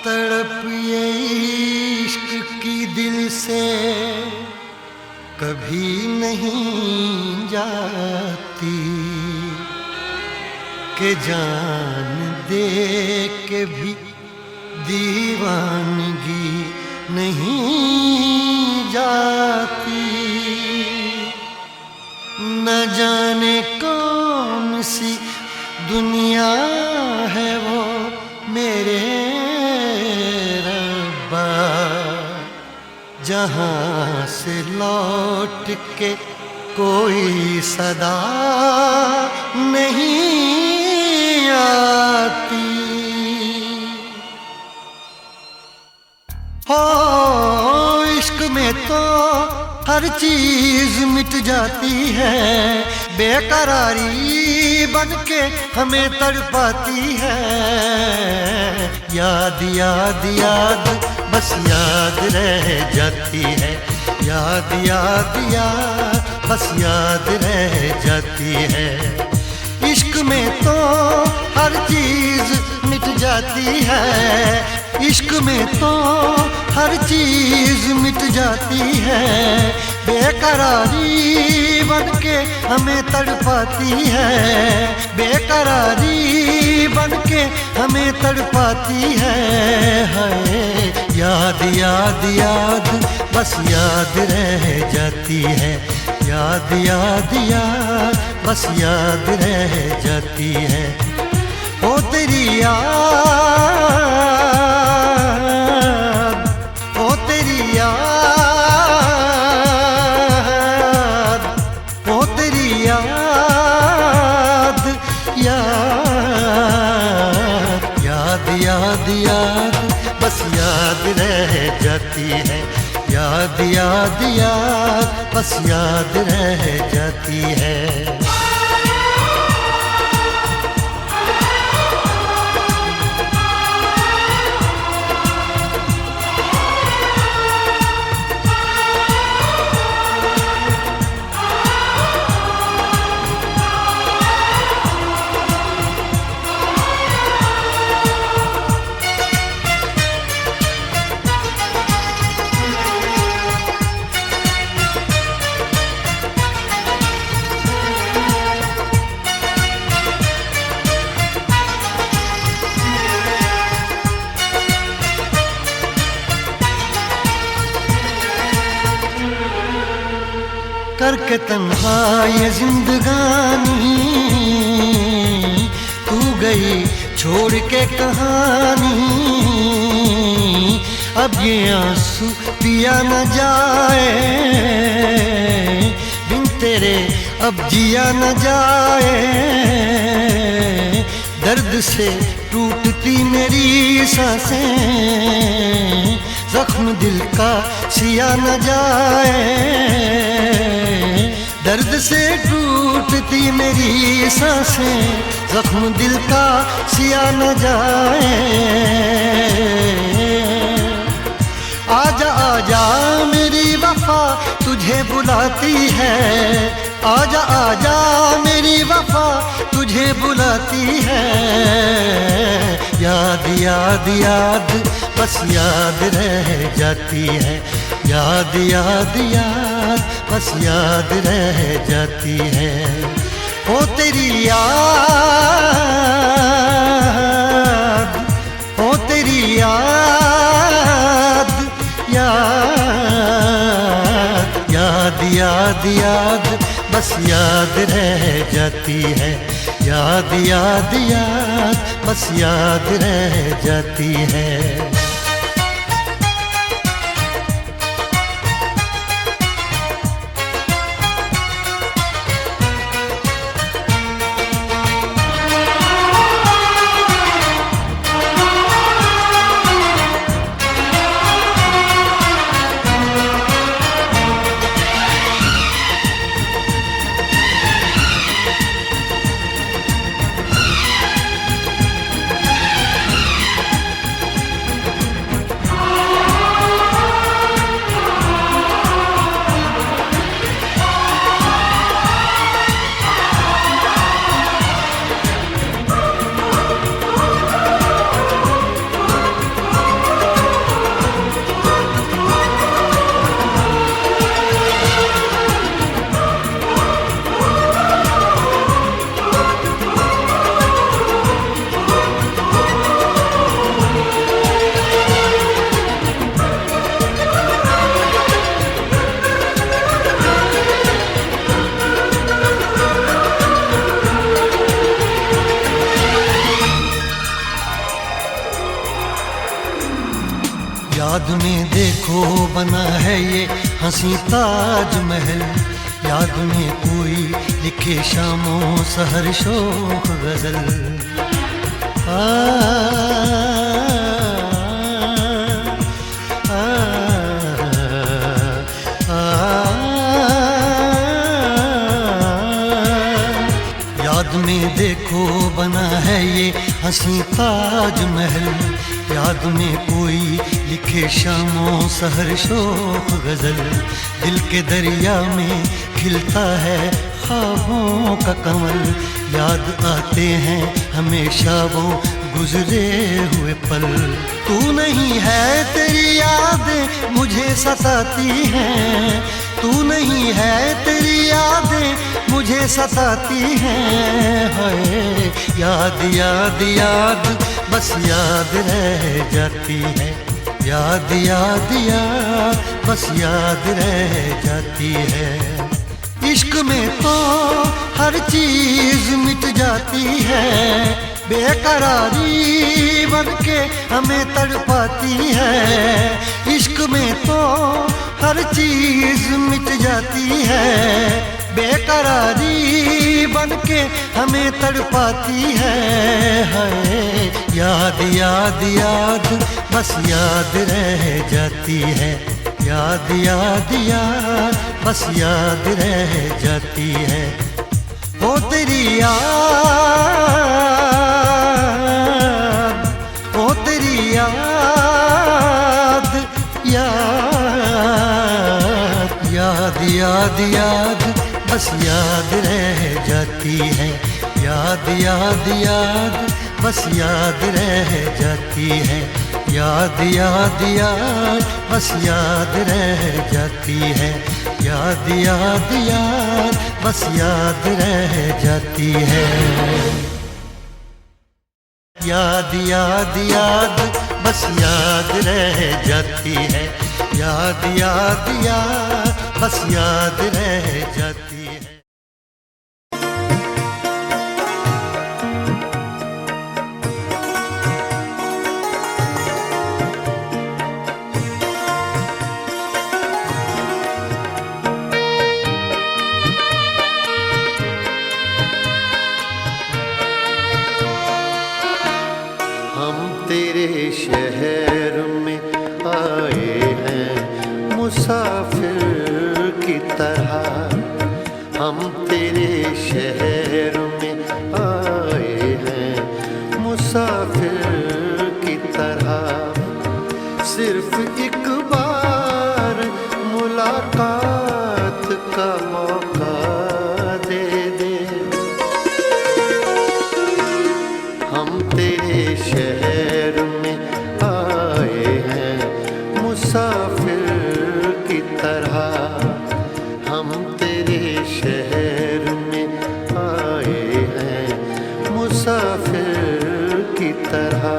तड़प ये इश्क की दिल से कभी नहीं जाती कि जान दे के भी दीवानगी नहीं जाती। न जाने कौन सी दुनिया है वो मेरे रब्बा, जहाँ से लौट के कोई सदा नहीं आती। हो इश्क में तो हर चीज मिट जाती है, बेकरारी बनके हमें तड़पाती है। याद याद याद बस याद रह जाती है, याद याद याद बस याद रह जाती है। इश्क में तो हर चीज मिट जाती है, इश्क में तो हर चीज मिट जाती है। बेकरारी बनके हमें तड़पाती है, बेकरारी बनके हमें तड़पाती है। याद याद याद बस याद रह जाती है, याद याद याद बस याद रह जाती है। ओ तेरी याद, ओ तेरी याद, ओ तेरी याद, याद याद याद याद बस याद रह जाती है, याद याद याद बस याद रह जाती है। करके तन्हा ये जिंदगानी तू गई छोड़ के कहानी। अब ये आंसू पिया न जाए, बिन तेरे अब जिया न जाए। दर्द से टूटती मेरी सांसें, जख्म दिल का सिया न जाए। दर्द से टूटती मेरी सांसें, जख्म दिल का सिया न जाए। आजा आजा मेरी वफा तुझे बुलाती है, आजा आजा मेरी वफा तुझे बुलाती है। याद याद याद बस याद रह जाती है, याद याद याद बस याद रह जाती है। ओ तेरी याद, ओ तेरी याद, याद याद याद याद बस याद रह जाती है, याद याद याद बस याद रह जाती है। याद में देखो बना है ये हंसी ताजमहल, याद में कोई लिखे शामों सहर शोख गजल। याद में देखो बना है ये हंसी ताजमहल, याद में कोई लिखे शामों सहर शोख गजल। दिल के दरिया में खिलता है ख्वाबों का कमल, याद आते हैं हमेशा वो गुजरे हुए पल। तू नहीं है तेरी यादें मुझे सताती हैं, तू नहीं है तेरी यादें मुझे सताती हैं। हाय याद याद याद बस याद रह जाती है, याद याद याद बस याद रह जाती है। इश्क में तो हर चीज मिट जाती है, बेकरारी बनके हमें तड़पाती है। इश्क में तो हर चीज मिट जाती है, बेकरारी बनके हमें तड़पाती है। हाय याद याद याद बस याद रह जाती है, याद याद याद बस याद रह जाती है। ओ तेरी याद, ओ तेरी याद, याद याद याद याद बस याद रह जाती है, याद याद याद बस याद रह जाती है। याद याद याद बस याद रह जाती है, याद याद याद बस याद रह जाती है। याद याद याद बस याद रह जाती है, याद याद याद बस याद रह जाती है। तेरे शहर में आए हैं मुसाफिर की तरह, हम तेरे शहर में आए हैं मुसाफिर की तरह। सिर्फ एक बार मुलाकात का मौका दे दे, हम तेरे शहर में आए हैं मुसाफिर की तरह, हम तेरे शहर में आए हैं मुसाफिर की तरह।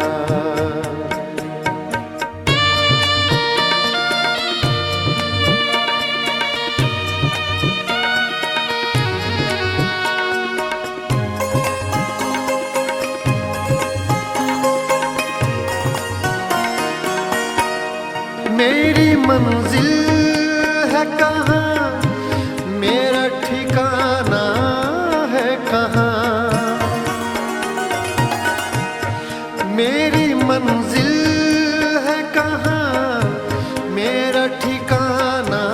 मेरी मंजिल है कहाँ, मेरा ठिकाना है कहाँ। मेरी मंजिल है कहाँ, मेरा ठिकाना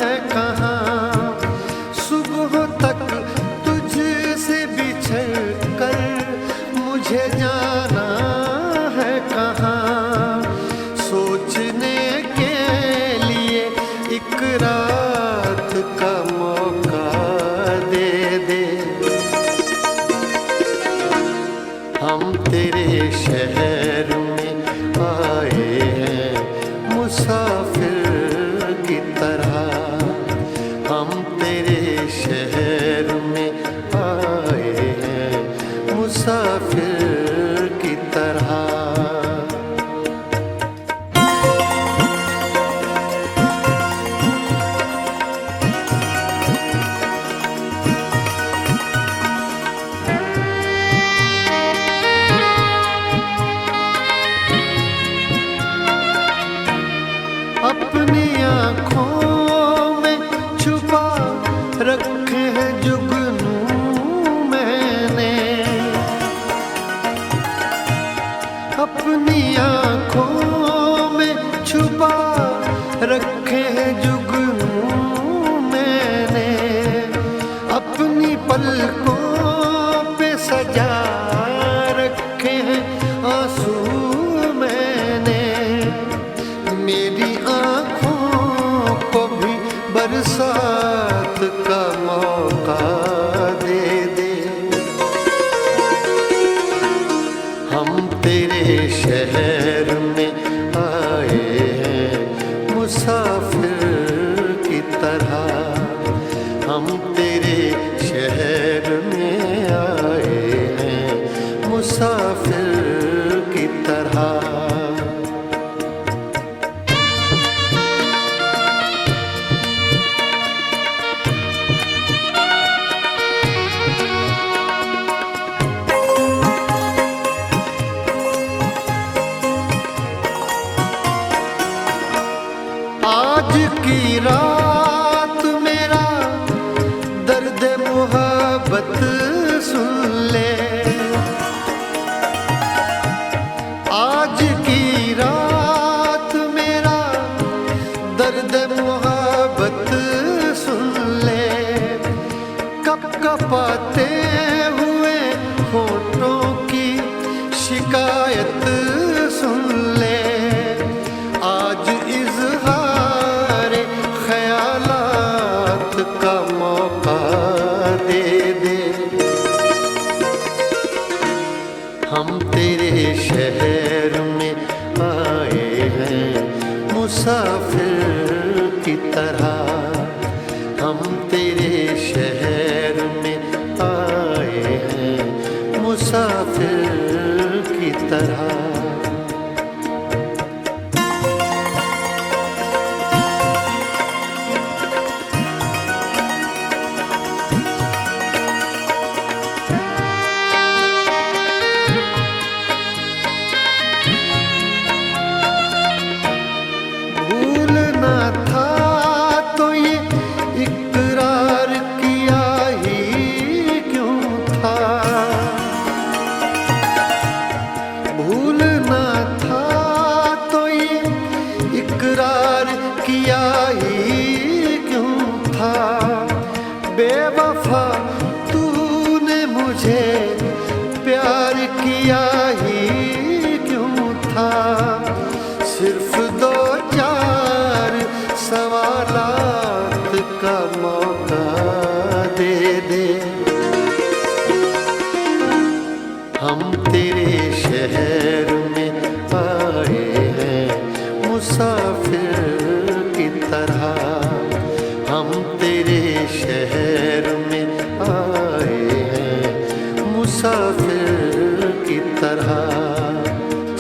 है कहाँ। सुबह तक तुझसे बिछड़ कर मुझे जाना है कहाँ। सोचने के लिए एक रात का मौका दे दे, हम तेरे शहर में अपनी आँखों में छुपा रखे हैं जुगनू मैंने, अपनी पलकों पे सजा रखे हैं आंसू मैंने। मेरी आँखों को भी बरसात का मौका दे दे। हम तेरे शहर में आए हैं मुसाफिर की तरह, हम तेरे शहर में आए हैं मुसाफिर की तरह। आज की रात मेरा दर्द मोहब्बत सुन ले, आज की रात मेरा दर्द मोहब्बत सुन ले। कप कपाते हुए होठों की शिकायत सुन ले। आज इज़हार ख़यालात का मौका दे दे। हम तेरे शहर में आए हैं मुसाफिर की तरह, हम तेरे शहर में आए हैं मुसाफिर की तरह। भूलना था तो ये इकरार किया ही क्यों था, भूलना था तो ये इकरार किया ही क्यों था। बेवफा तूने मुझे प्यार किया ही क्यों था। सिर्फ दो चार सवालात का मौका दे दे। हम तेरे शहर में आए हैं मुसाफिर की तरह, हम तेरे शहर में आए हैं मुसाफिर की तरह।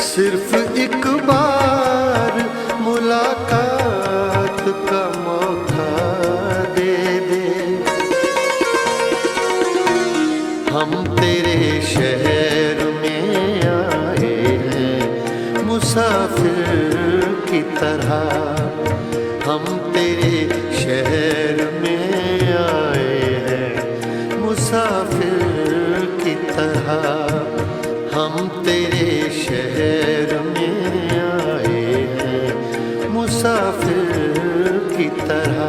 सिर्फ एक बार मुलाकात का मौका दे दे। हम तेरे शहर में आए हैं मुसाफिर की तरह, हम तेरे शहर में आए हैं मुसाफिर की तरह। हम तेरे शहर में आए हैं मुसाफिर की तरह।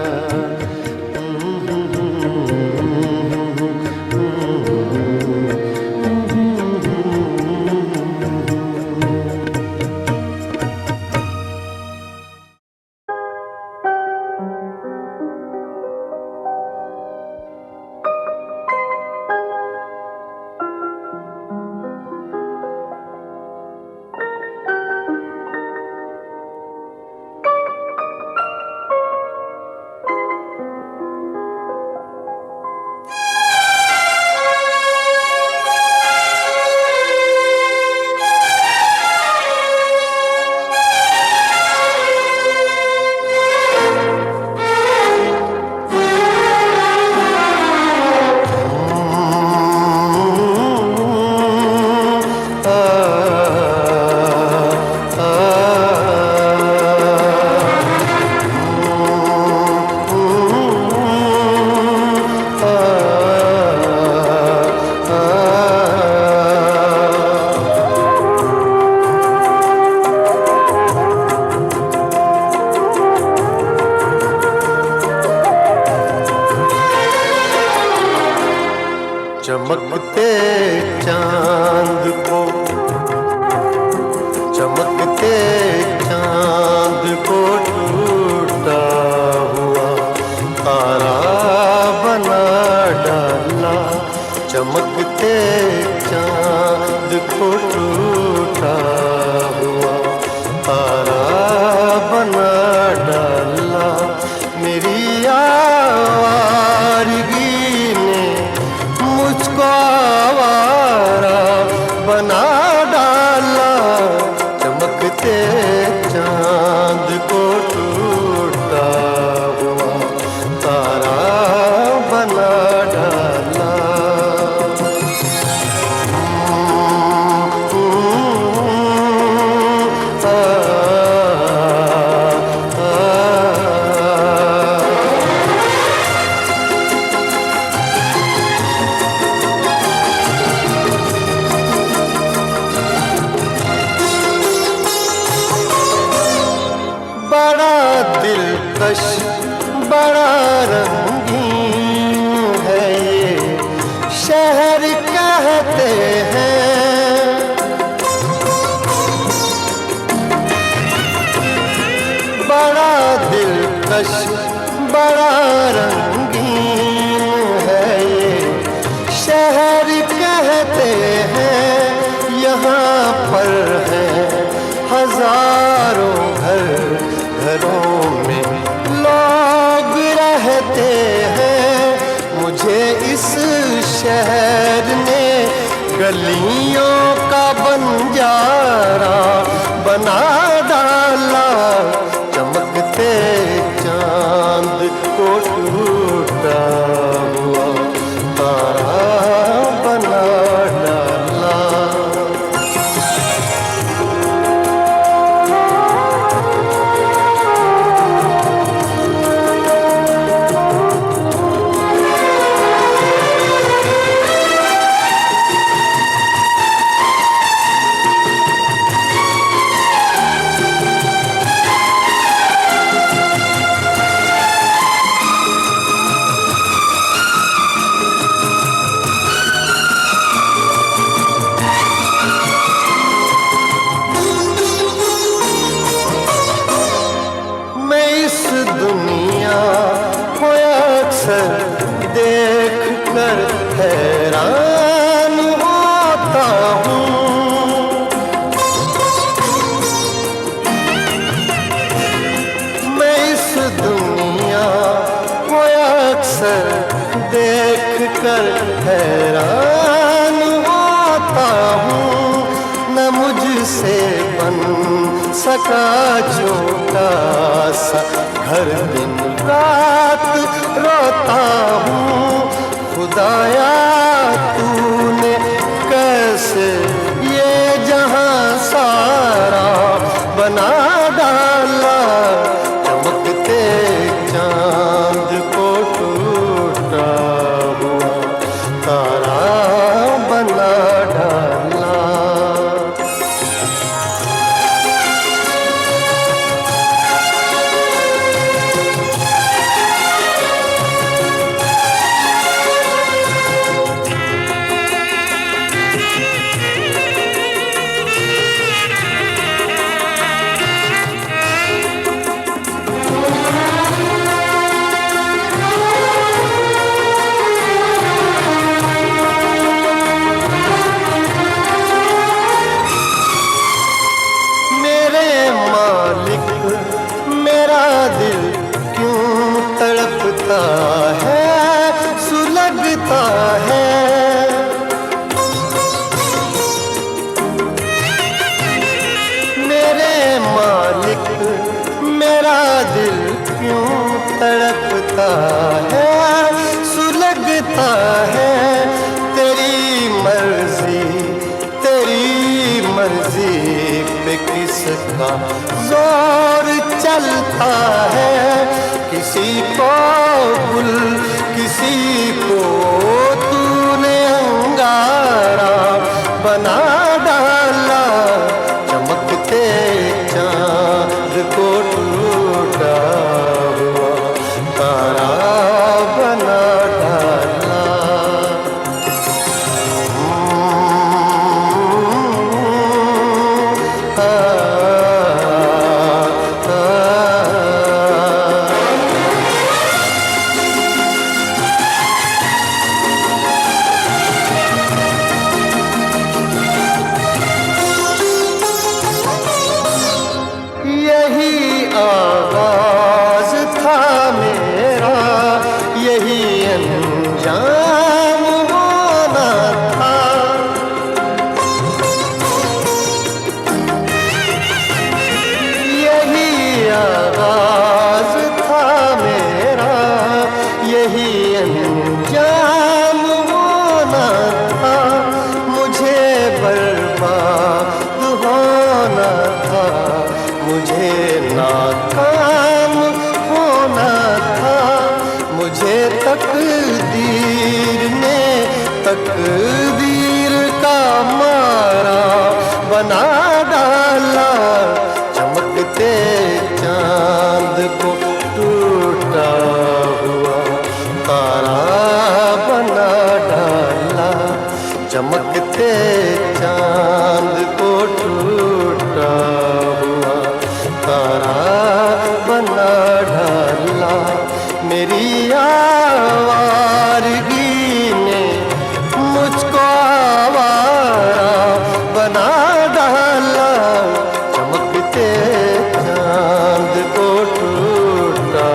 टूटा हुआ तारा बना डाला। मेरी आवारगी ने मुझको आवारा बना डाला। चमकते चांद को टूटा हुआ तारा बना डाला। बड़ा दिलकश बड़ा रंगीन है ये शहर कहते हैं। बड़ा दिलकश बड़ा रंगीन है ये शहर कहते हैं। यहाँ पर है हजारों घर, घरों में लोग रहते हैं। मुझे इस शहर ने गलियों का बंजारा बना डाला। चमकते चांद को टूटा हुआ तारा बना डाला। दुनिया को अक्सर देख कर हैरान होता हूँ। मैं इस दुनिया को अक्सर देख कर हैरान होता हूँ। न मुझसे बन सका छोटा सा घर, दिन रात रोता हूँ। खुदाया तूने कैसे ये जहां सारा बना डाला। चमकते चांद को टूटा हुआ तारा बना डाला। मेरा दिल क्यों तड़पता है, सुलगता है। मेरे मालिक मेरा दिल क्यों तड़पता है, सुलगता है। तेरी मर्जी पे किसका जोर चलता है। किसी को गुल किसी को तूने अंगारा बना डाला। चमकते चांद को टूटा हुआ तारा बना डाला। होना था, मुझे नाकाम होना था। मुझे तकदीर ने तकदीर का मारा बना डाला। चमकते चांद को टूटा हुआ तारा बना डाला। चमकते चांद को टूटा हुआ तारा बना डाला। मेरी आवारगी ने मुझको आवारा बना डाला। चमकते चांद को टूटा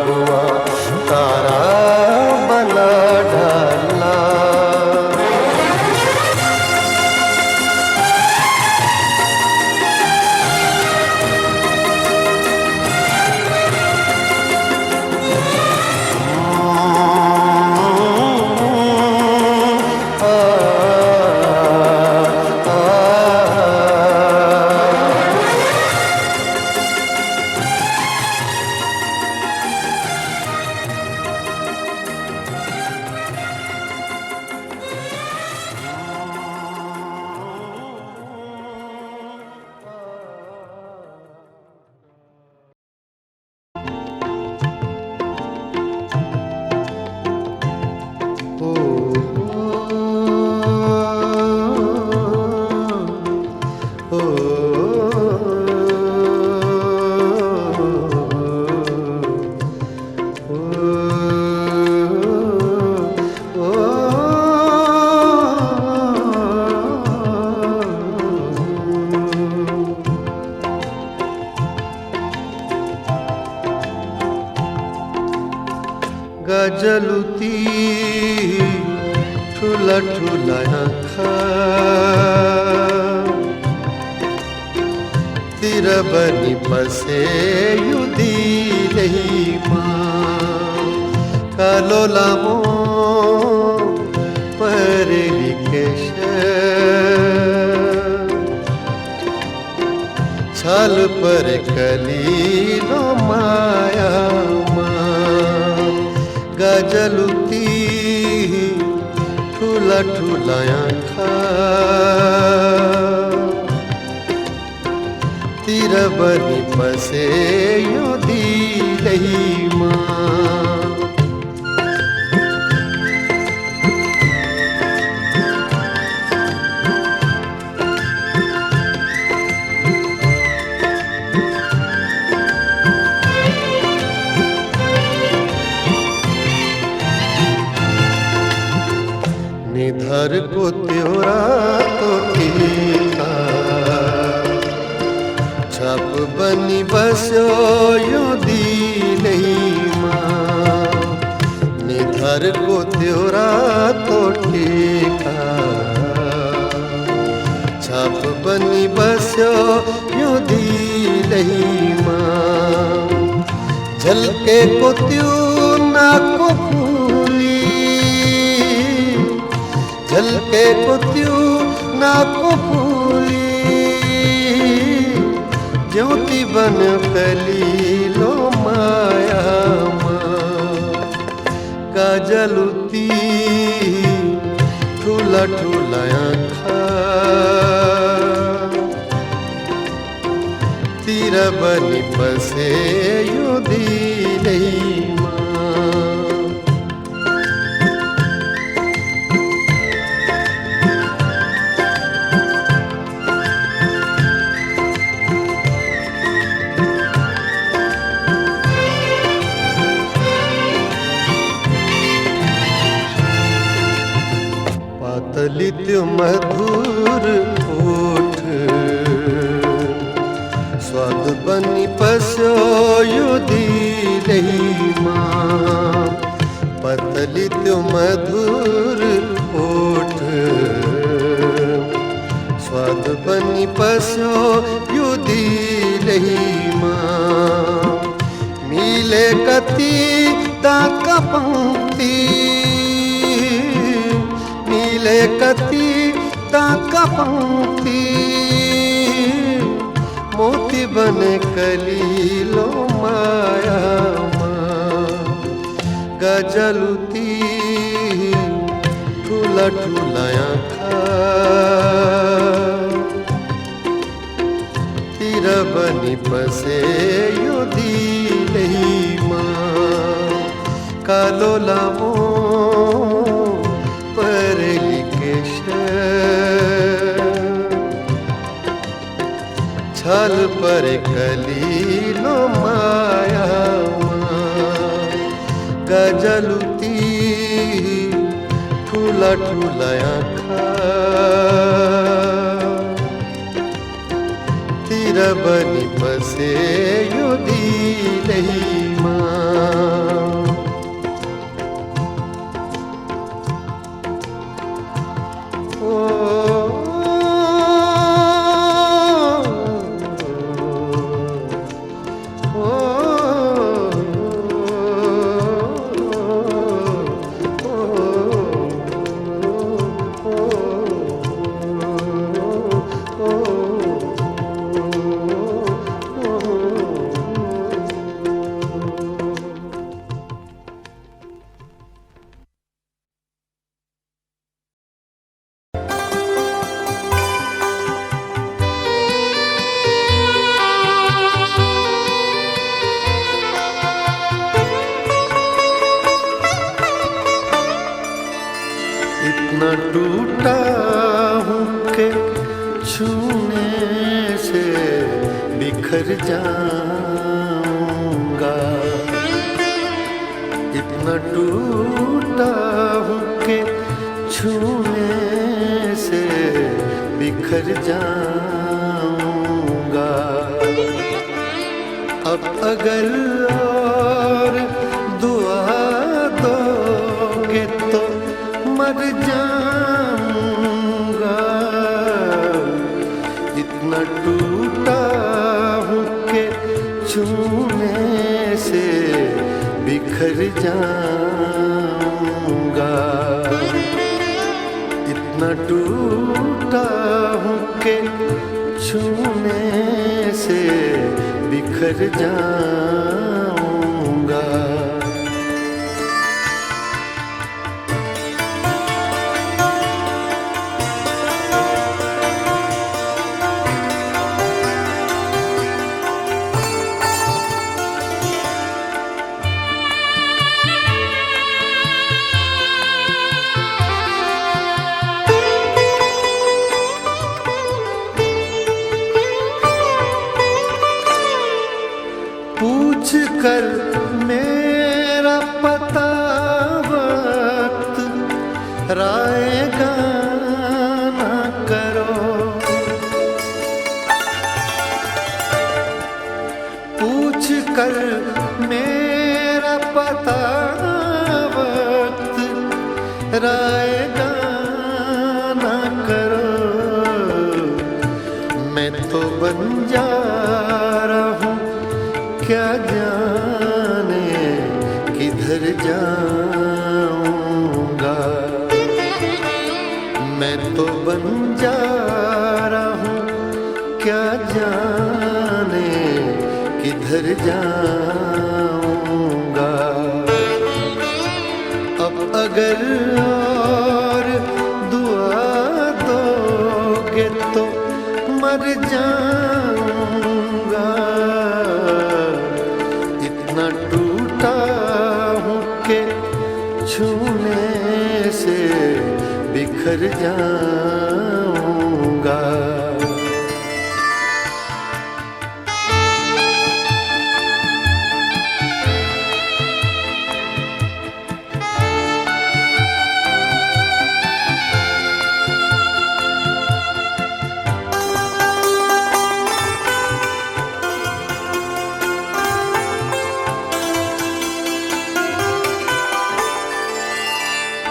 हुआ तारा बना डाला। गजलुती ठुला ठुला आँखा तिर बनी बसे युदी लहीमा कालो लामो परिकेश छल पर कलीलो माया गजलुती ठुला ठुला आँखा तिर बनी बसे युदी लहीमा निधर को त्योरा तो टीका छप बनी बसो युदी लहीमा निधर को त्योरा तो टीका छप बनी बसो युदी लहीमा झलके को त्यों ना को झलके को त्यों ना को फूली ज्योति बन कलीलो माया गजलुती ठुला ठुला आँखा तिर बनी बसे युदी लहीमा पातलित मधुर ओठ स्वाद बनी पसो युदी लहीमा पतलित मधुर ओठ स्वाद बनी पसो युदी लहीमा मिले कती ताका पंक्ति मिले कती ताका पंक्ति बने कलीलो माया गजलती ठुला ठुलाया खा तीरा बनी पसे यो दिले कालो लामो पर लिकेश छल पर कलीलो माया गजलती ठुला ठुलाया खा तीरा बनी पसे यो दिले इतना टूटा हूँ कि छूने से बिखर जाऊंगा। इतना टूटा हूँ कि छूने से बिखर जाऊंगा। अब अगर और दुआ दोगे तो मर जाऊंगा। इतना टूटा हूँ कि छूने से बिखर जाऊंगा। इतना टूटा हूँ कि छूने से बिखर जाऊंगा। पूछ कर मेरा पता वक्त रायगा ना करो। पूछ कर मेरा पता वक्त रायगा ना करो। मैं तो बन जा रहा हूँ क्या जाने किधर जाऊंगा। मैं तो बन जा रहा हूँ क्या जाने किधर जाऊंगा। अब अगर और दुआ दोगे तो मर जाऊंगा। इतना टूटा हूँ कि छूने से बिखर जाऊंगा।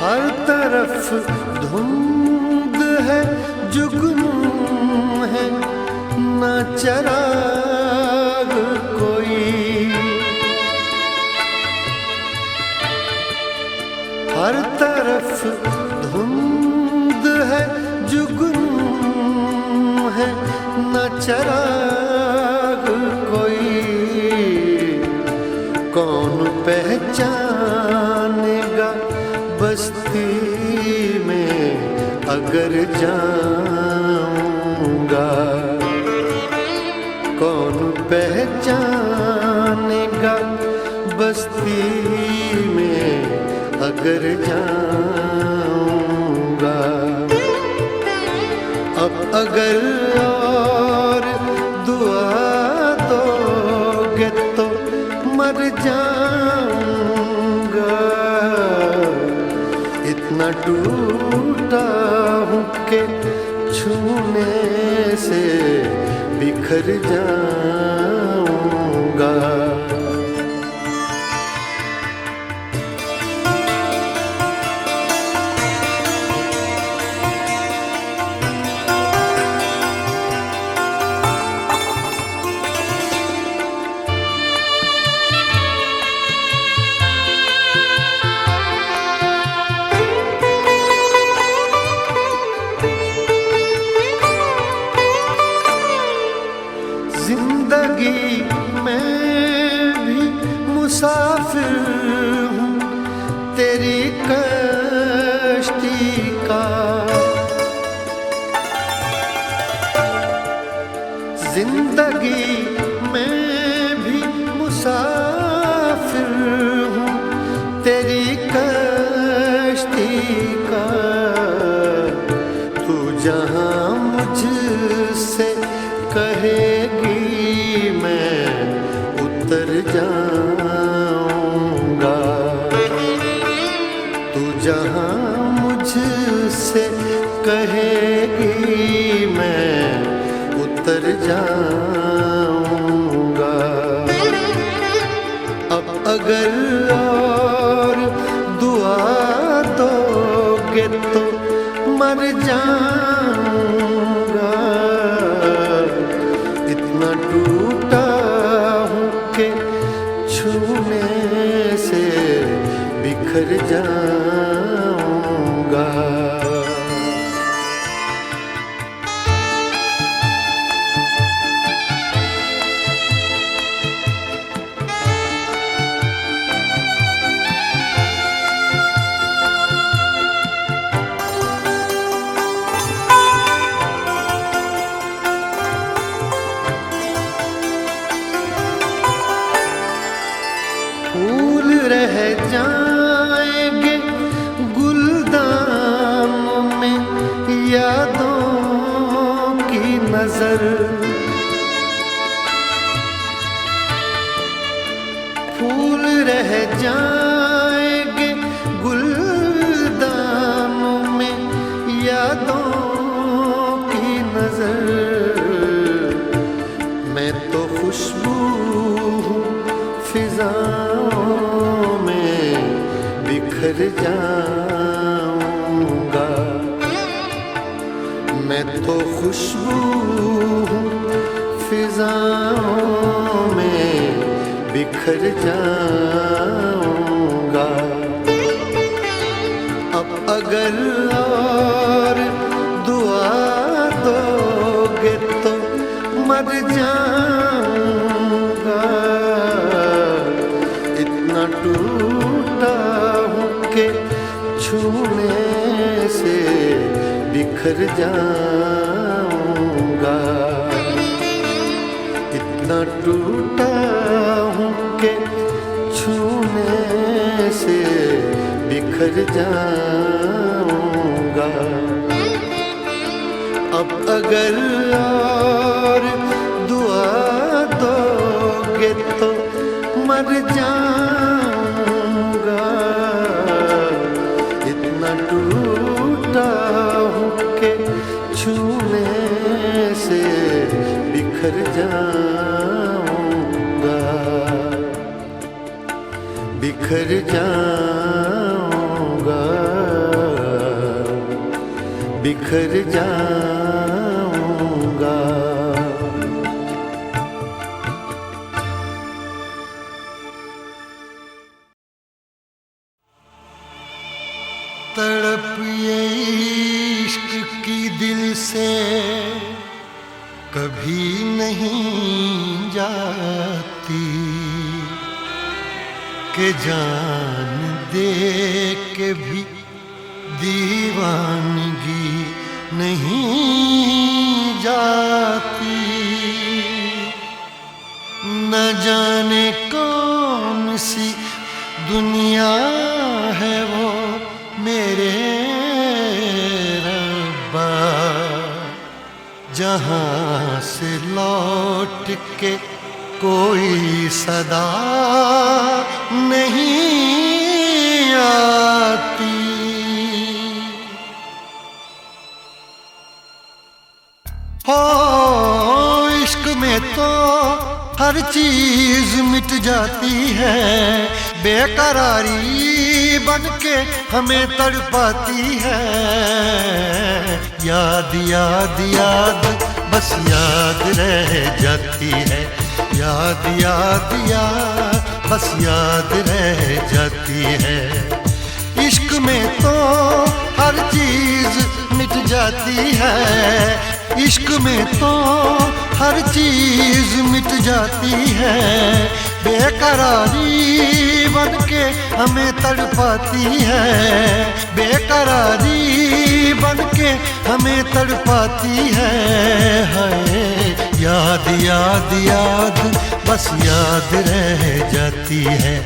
हर तरफ धुंध है जुगनू है न चिराग कोई। हर तरफ धुंध है जुगनू है न चिराग बस्ती में अगर जाऊंगा, कौन पहचानेगा बस्ती में अगर जाऊंगा। अब अगर और दुआ दोगे तो मर जाऊंगा। इतना टूटा हूँ कि छूने से बिखर जाऊंगा। जिंदगी में भी मुसाफिर हूँ तेरी कश्ती का। जिंदगी में भी मुसाफिर हूँ तेरी कश्ती का। तू जहाँ मुझसे कहेगी मैं उतर जाऊंगा। तू जहाँ मुझसे कहेगी मैं उतर जाऊंगा। अब अगर और दुआ दोगे तो मर जाऊंगा। इतना टूटा हूँ कि छूने से बिखर जाऊंगा। फूल रह जाएंगे गुलदान में यादों की नजर। फूल रह जाएंगे गुलदान में यादों की नजर। मैं तो खुशबू हूँ फिजाओं में बिखर जाऊंगा। मैं तो खुशबू हूँ फिजाओं में बिखर जाऊंगा। अब अगर और दुआ दोगे तो मर जाऊंगा। इतना टूटा हूँ कि छूने से बिखर जाऊंगा। इतना टूटा हूँ कि छूने से बिखर जाऊंगा। अब अगर और दुआ दोगे तो मर जाऊंगा। इतना टूटा हूँ कि छूने से बिखर जाऊंगा। बिखर जाऊंगा। बिखर जाऊंगा। तड़प ये इश्क की दिल से कभी नहीं जाती कि जान दे के भी दीवानगी नहीं जाती, न जाने कौन सी दुनिया है वो मेरे रब्बा, जहाँ से लौट के कोई सदा नहीं आती। हो इश्क में तो हर चीज मिट जाती है, बेकरारी बन के हमें तड़पाती है। याद याद याद बस याद रह जाती है, याद याद याद बस याद रह जाती है। इश्क में तो हर चीज मिट जाती है, इश्क में तो हर चीज मिट जाती है, बेकरारी बन के हमें तड़पाती है, बेकरारी बन के हमें तड़पाती है। हाय याद याद याद बस याद रह जाती है,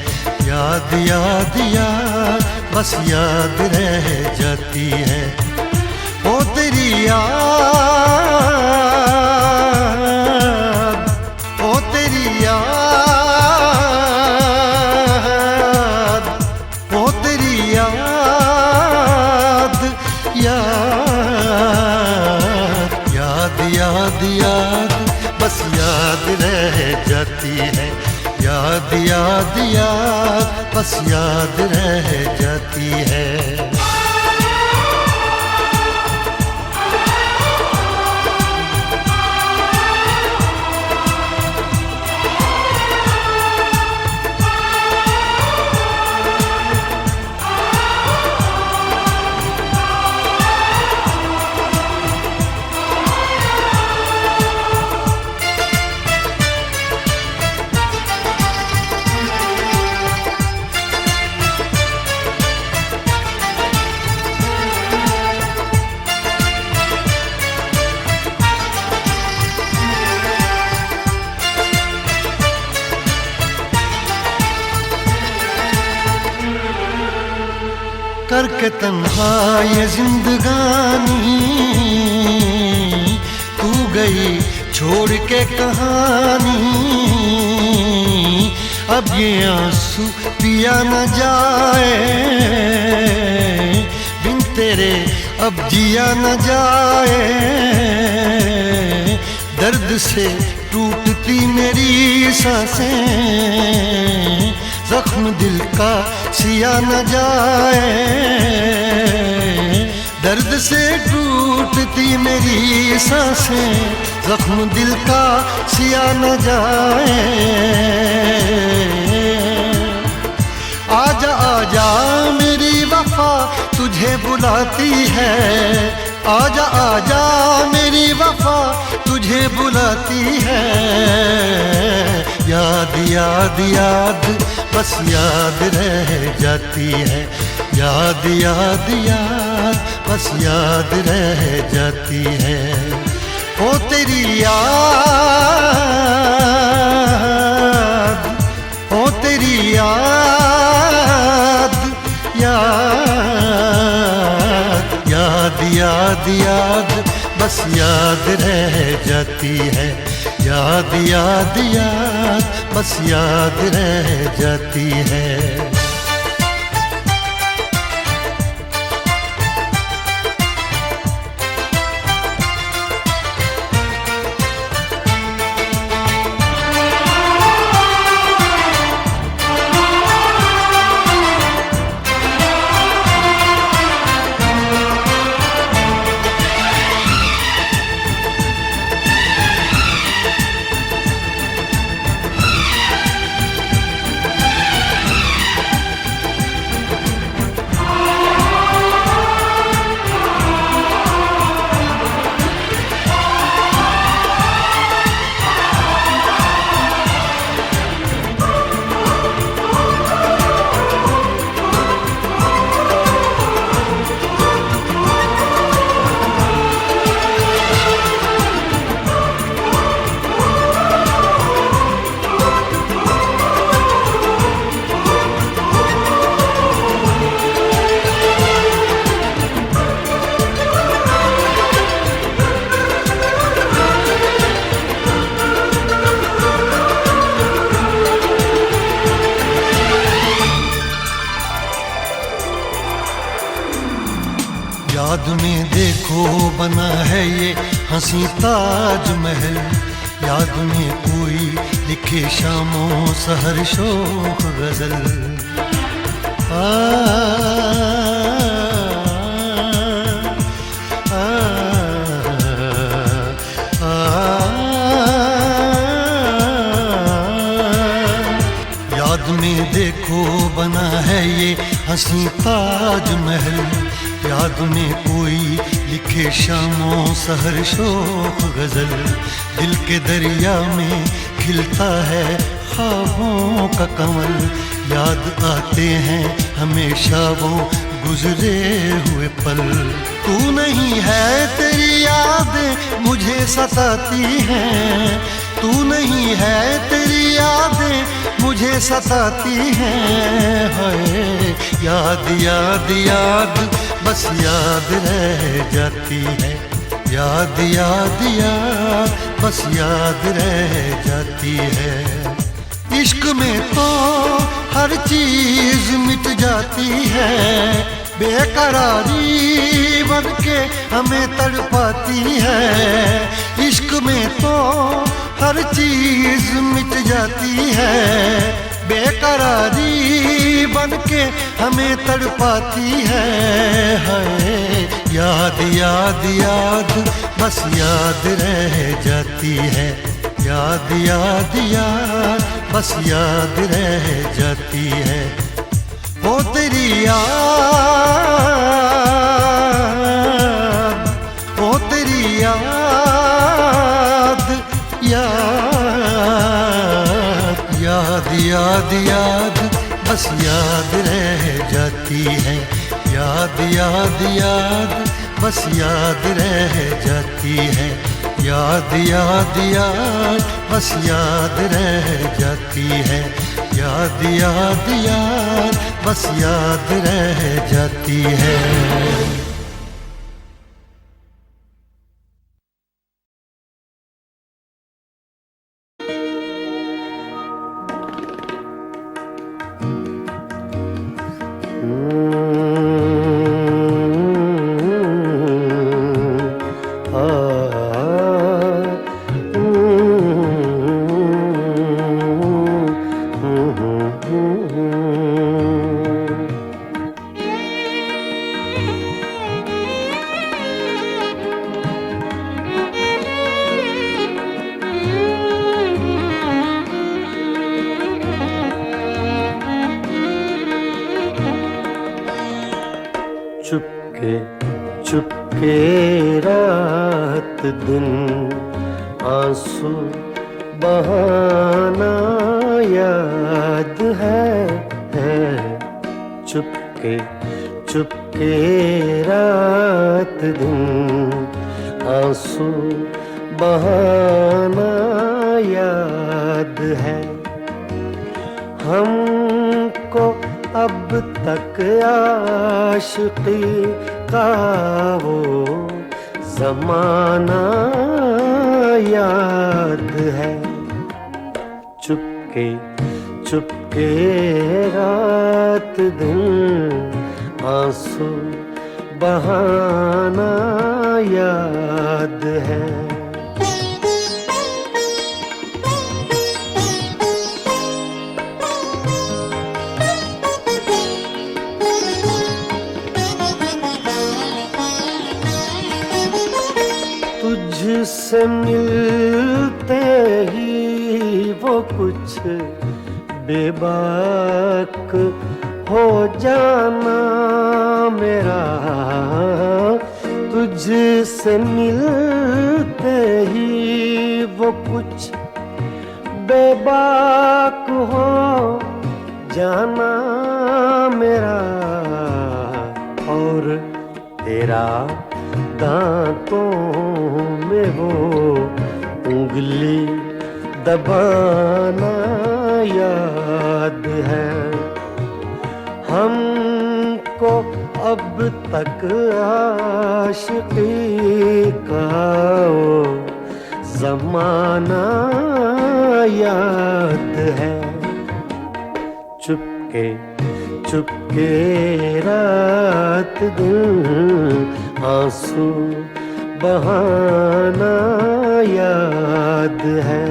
याद याद याद बस याद रह जाती है। ओ तेरी याद, ओ तेरी याद, ओ तेरी याद, याद याद याद याद बस याद रह जाती है, याद याद याद बस याद रह जाती है। करके तन्हा ये जिंदगानी तू गई छोड़ के कहानी, अब ये आंसू पिया न जाए बिन तेरे, अब जिया न जाए। दर्द से टूटती मेरी सांसें, जख्म दिल का सिया न जाए। दर्द से टूटती मेरी सांसें, जख्म दिल का सिया न जाए। आजा आजा मेरी वफा तुझे बुलाती है, आजा आजा मेरी वफा तुझे बुलाती है। याद याद याद बस याद रह जाती है, याद याद याद बस याद रह जाती है। ओ तेरी याद, ओ तेरी याद, याद याद याद याद बस याद रह जाती है, याद याद याद बस याद रह जाती है। बना है ये हंसी ताजमहल, याद में कोई लिखे शामों सहर शोख गजल। आ, आ, आ, याद में देखो बना है ये हंसी ताजमहल, याद में कोई लिखे शामों सहर शोख गजल। दिल के दरिया में खिलता है ख्वाबों का कमल, याद आते हैं हमेशा वो गुजरे हुए पल। तू नहीं है तेरी यादें मुझे सताती हैं, तू नहीं है तेरी यादें मुझे सताती हैं। हाय याद याद याद बस याद रह जाती है, याद याद याद बस याद रह जाती है। इश्क में तो हर चीज मिट जाती है, बेकरारी बन के हमें तड़पाती है। इश्क में तो हर चीज मिट जाती है, बेकरारी बन के हमें तड़पाती है। हाय याद याद याद बस याद रह जाती है, याद याद याद बस याद रह जाती है। वो तेरी याद, वो तेरी याद, याद याद याद बस याद रह जाती है, याद याद याद बस याद रह जाती है। याद याद याद बस याद रह जाती है, याद याद याद बस याद रह जाती है। चुपके चुपके रात दिन आंसू बहाना याद है। चुपके चुपके रात दिन आंसू बहाना याद है। हमको अब तक आशिकी का वो ज़माना याद है। चुपके चुपके रात दिन आंसू बहाना याद है। तुझसे मिलते ही वो कुछ बेबाक हो जाना मेरा। तुझसे मिलते ही वो कुछ बेबाक हो जाना मेरा। और तेरा दांतों में वो उंगली दबाना याद है। हमको अब तक आशिकी का वो ज़माना याद है। चुपके चुपके रात दिन आंसू बहाना याद है।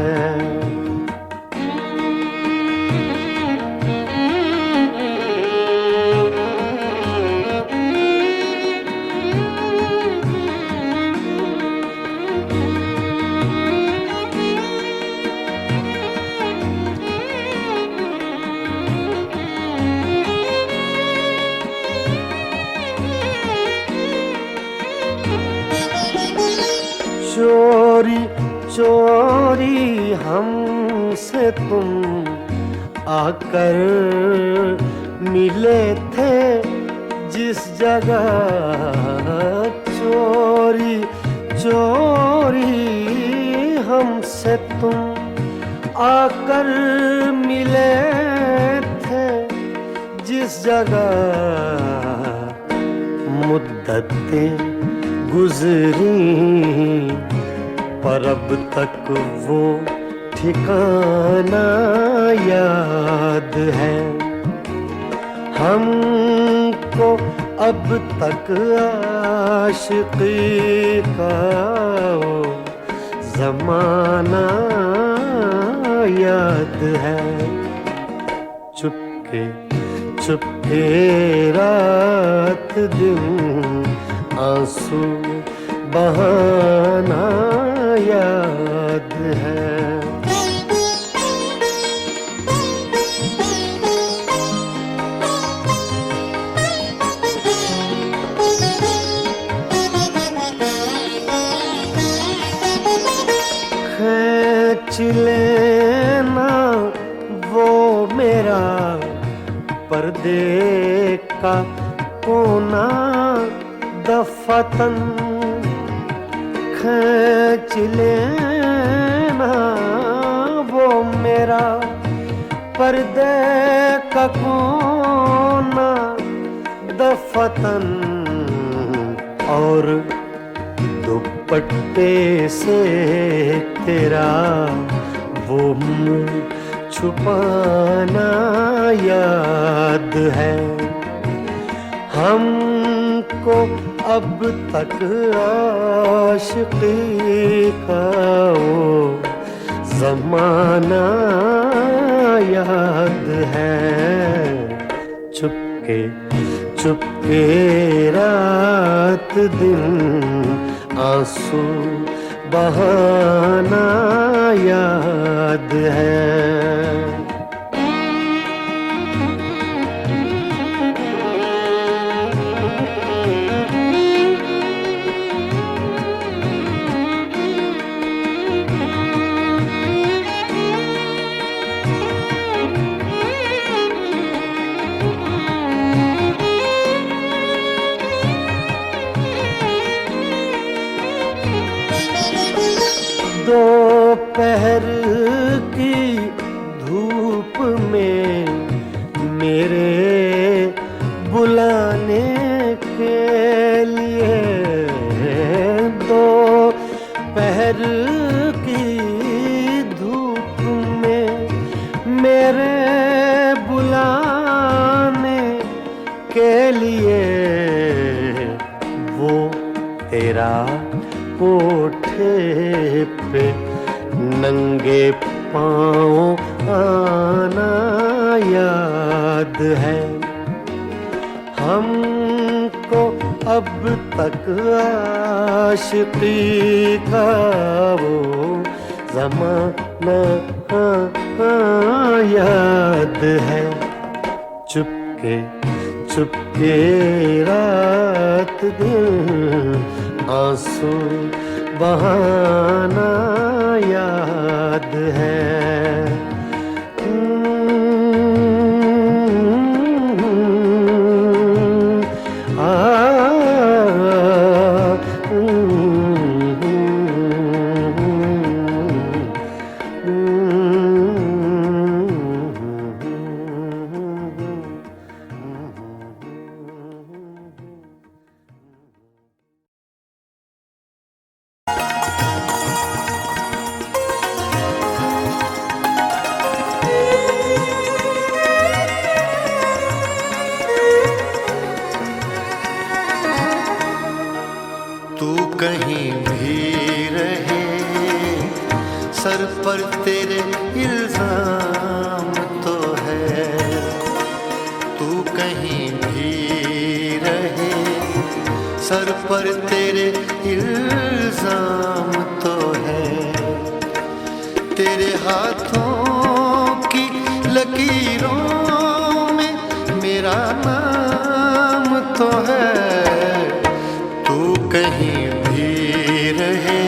चोरी चोरी हमसे तुम आकर मिले थे जिस जगह, चोरी चोरी हमसे तुम आकर मिले थे जिस जगह, मुद्दतें गुजरी पर अब तक वो ठिकाना याद है। हमको अब तक आशिकी का वो ज़माना याद है। चुपके चुपके रात दिन आंसू बहाना याद है। खींच लेना वो मेरा पर्दे का कोना दफतन, खींच लेना वो मेरा पर्दे का कोना दफतन, और दुपट्टे से तेरा वो मुँह छुपाना याद है। हमको अब तक आशिकी का वो ज़माना याद है। चुपके चुपके रात दिन आंसू बहाना याद है। दोपहर की धूप में मेरे बुलाने के लिए, दोपहर की धूप में मेरे बुलाने के लिए, वो तेरा कोठे पे नंगे पाँव आना याद है। हमको अब तक आशिकी का वो ज़माना याद है। चुपके चुपके रात दिन आंसू बहाना याद है। तेरे इल्जाम तो है। तू कहीं भी रहे, सर पर तेरे इल्जाम तो है। तेरे हाथों की लकीरों में मेरा नाम तो है। तू कहीं भी रहे,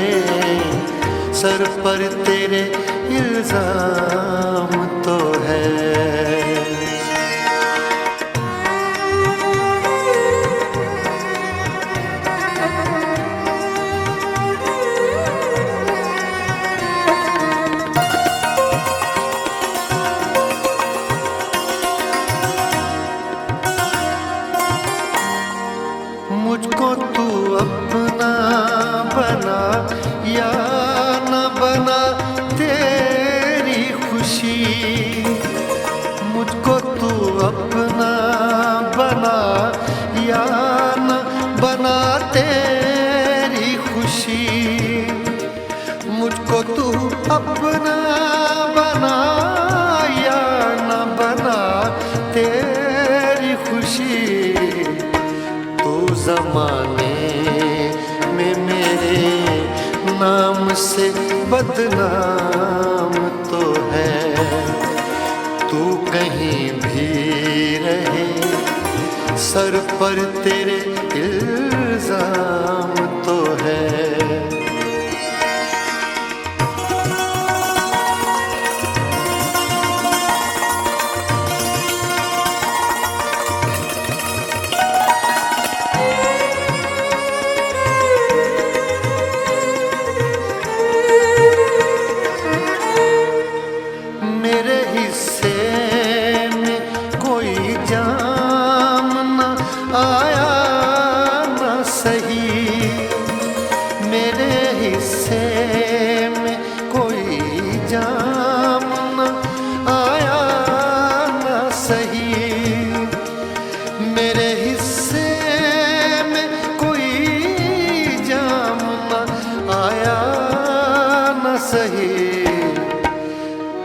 सर पर तेरे इल्जाम तो है। मुझको तू अपना बना या न बना तेरी खुशी। मुझको तू अपना बना या न बना तेरी खुशी। मुझको तू अपना बना या न बना तेरी खुशी। ज़माने में मेरे नाम से बदनाम तो है। तू कहीं भी रहे, सर पर तेरे इल्जाम तो है। मेरे हिस्से में कोई जाम न आया न सही। मेरे हिस्से में कोई जाम न आया न सही।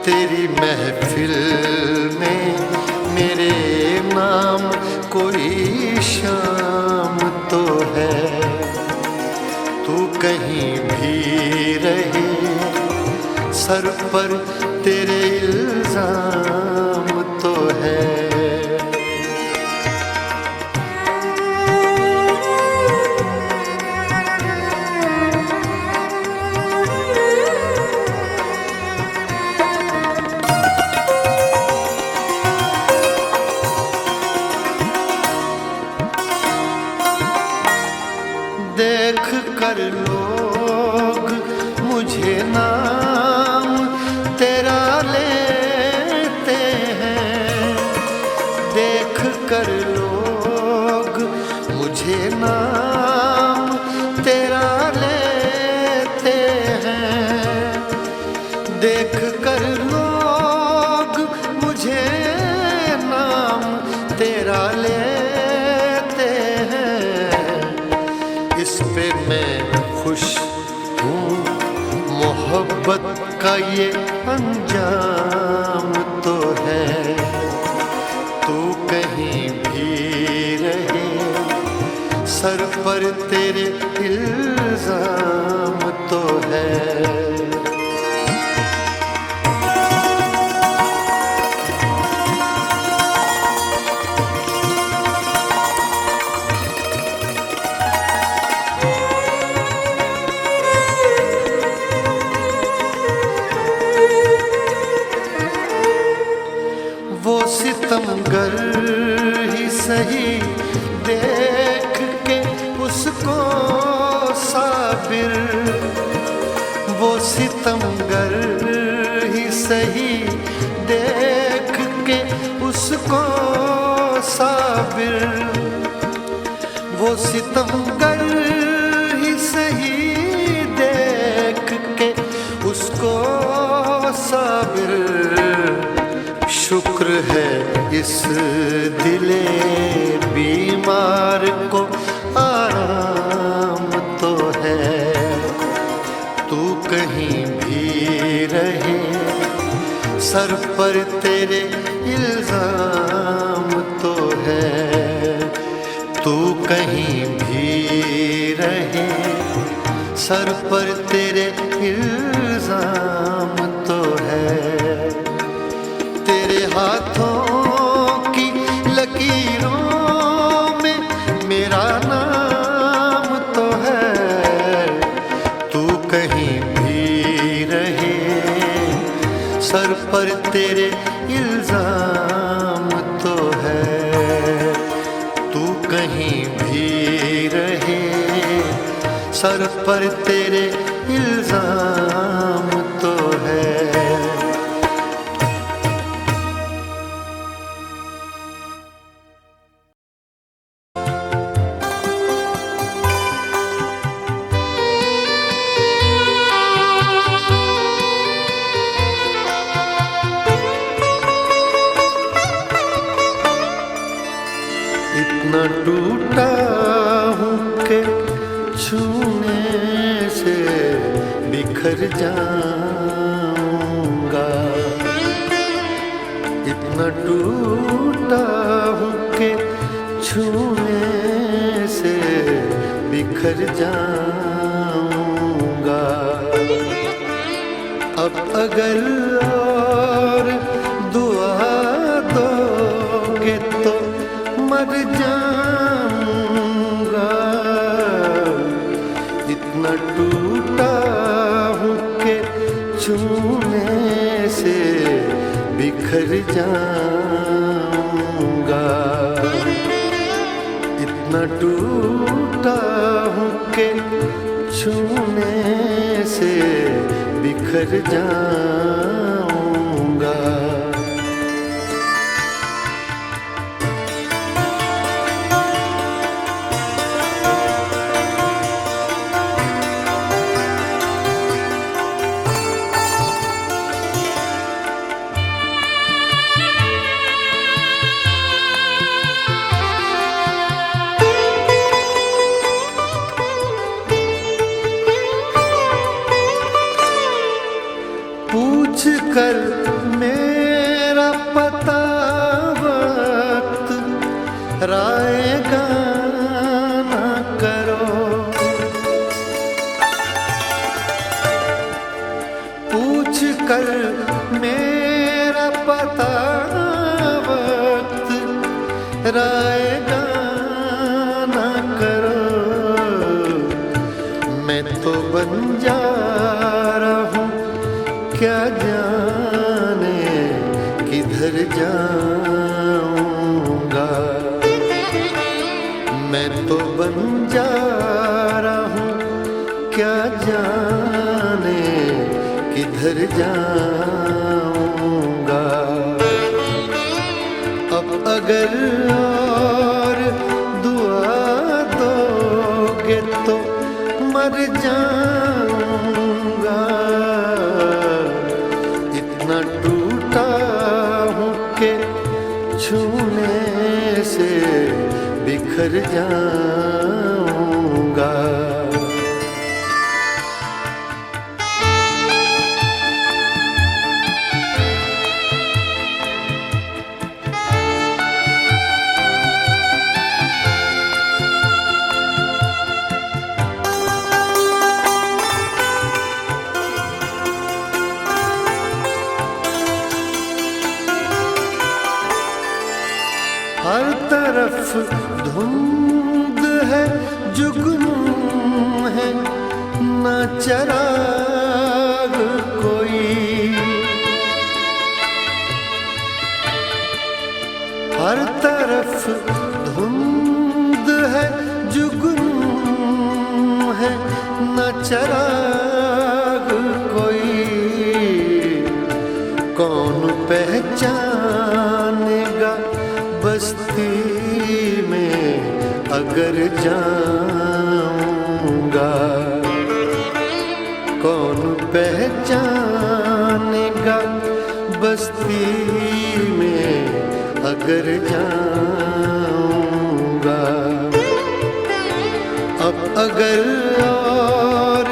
तेरी महफिल में मेरे नाम कोई शाम तो है। तू कहीं भी रहे, सर पर तेरे इल्जाम तो है। देख कर लोग मुझे नाम तेरा लेते हैं। देख कर लोग मुझे नाम तेरा लेते हैं। देख कर लोग मुझे नाम तेरा लेते हैं। इस पे मैं खुश हूँ, मोहब्बत का ये अंजाम तो है। तू कहीं भी रहे, सर पर तेरे इल्जाम तो है। वो सितमगर ही सही देख के उसको साबिर। वो सितमगर ही सही देख के उसको साबिर। वो सितमगर ही सही देख के उसको साबिर। शुक्र है इस दिले बीमार को आराम तो है। तू कहीं भी रहे, सर पर तेरे इल्जाम तो है, तू कहीं भी रहे, सर पर तेरे इल्जाम तो है। तेरे हाथों की लकीरों में मेरा नाम तो है, तू कहीं भी रहे, सर पर तेरे इल्जाम तो है। तू कहीं भी रहे, सर पर तेरे इल्जाम तो है। इतना टूटा हूँ कि छूने से बिखर जाऊंगा। इतना टूटा हूँ कि छूने से बिखर जाऊंगा। अब अगर और दुआ दोगे तो मर जाऊंगा। इतना टूटा हूँ कि छूने से बिखर जाऊंगा। इतना टूटा हूँ कि छूने से बिखर जाऊंगा। पूछ कर मेरा पता वक्त रायगा ना करो। पूछ कर मेरा पता वक्त रायगा ना करो। मैं तो बंजारा हूँ, क्या जाने किधर जाऊंगा। मैं तो बंजारा हूँ, क्या जाने किधर जाऊंगा। अब अगर और दुआ दोगे तो मर जाऊंगा। इतना टूटा हूँ कि छूने से बिखर जाऊंगा। हर तरफ धुंध है, जुगनू है, न चिराग कोई। हर तरफ धुंध है, जुगनू है, न चिराग कोई। कौन पहचानेगा बस्ती में अगर जाऊंगा। कौन पहचानेगा बस्ती में अगर जाऊंगा। अब अगर और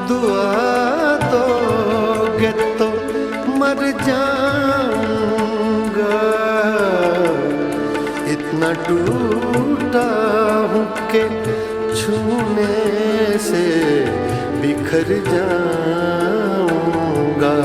दुआ दोगे तो मर जाऊंगा। इतना टूटा हूँ कि छूने से बिखर जाऊंगा।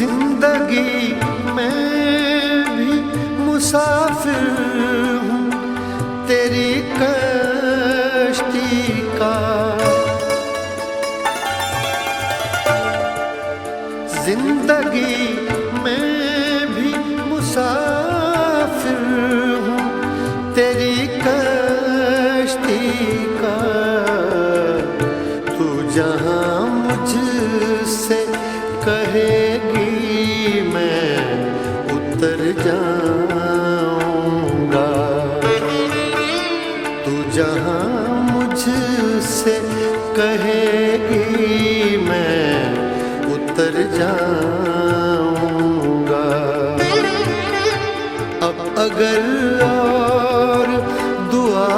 जिंदगी में भी मुसाफिर हूँ तेरी कश्ती का। जिंदगी में भी मुसाफिर हूँ तेरी कश्ती का। तू जहाँ मुझसे कहेगी मैं उतर जाऊंगा। तू जहाँ मुझसे कहेगी मैं उतर जाऊंगा। अब अगर और दुआ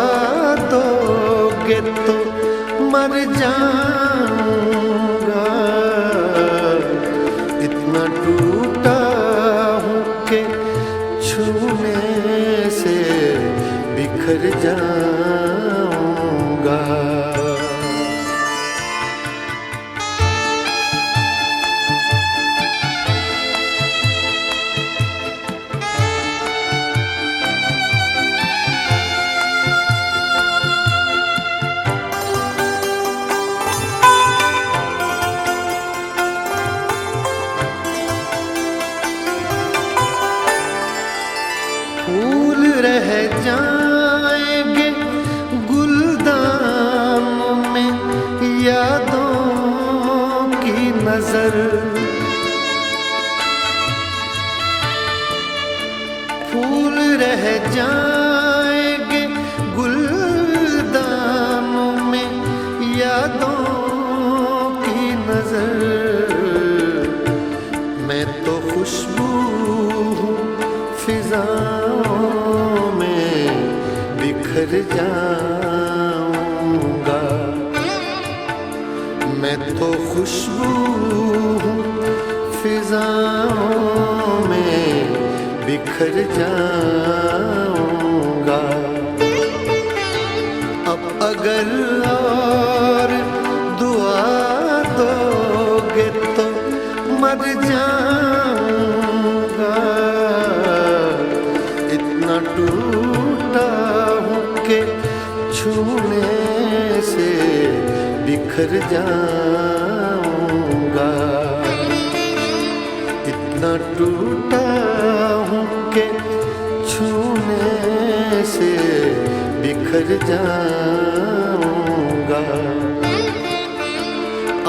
दोगे तो मर जाऊंगा। इतना टूटा हूँ कि छूने से बिखर जाऊंगा। फूल रह जाएंगे गुलदान में यादों की नजर। फूल रह जाएंगे गुलदान में यादों की नजर। मैं तो खुशबू हूँ फिजाओं में बिखर जाऊंगा। मैं तो खुशबू हूँ फिजाओं में बिखर जाऊंगा। अब अगर और दुआ दोगे तो मर जाऊंगा। इतना टूटा हूँ कि छूने से बिखर जाऊंगा। इतना टूटा हूँ कि छूने से बिखर जाऊंगा।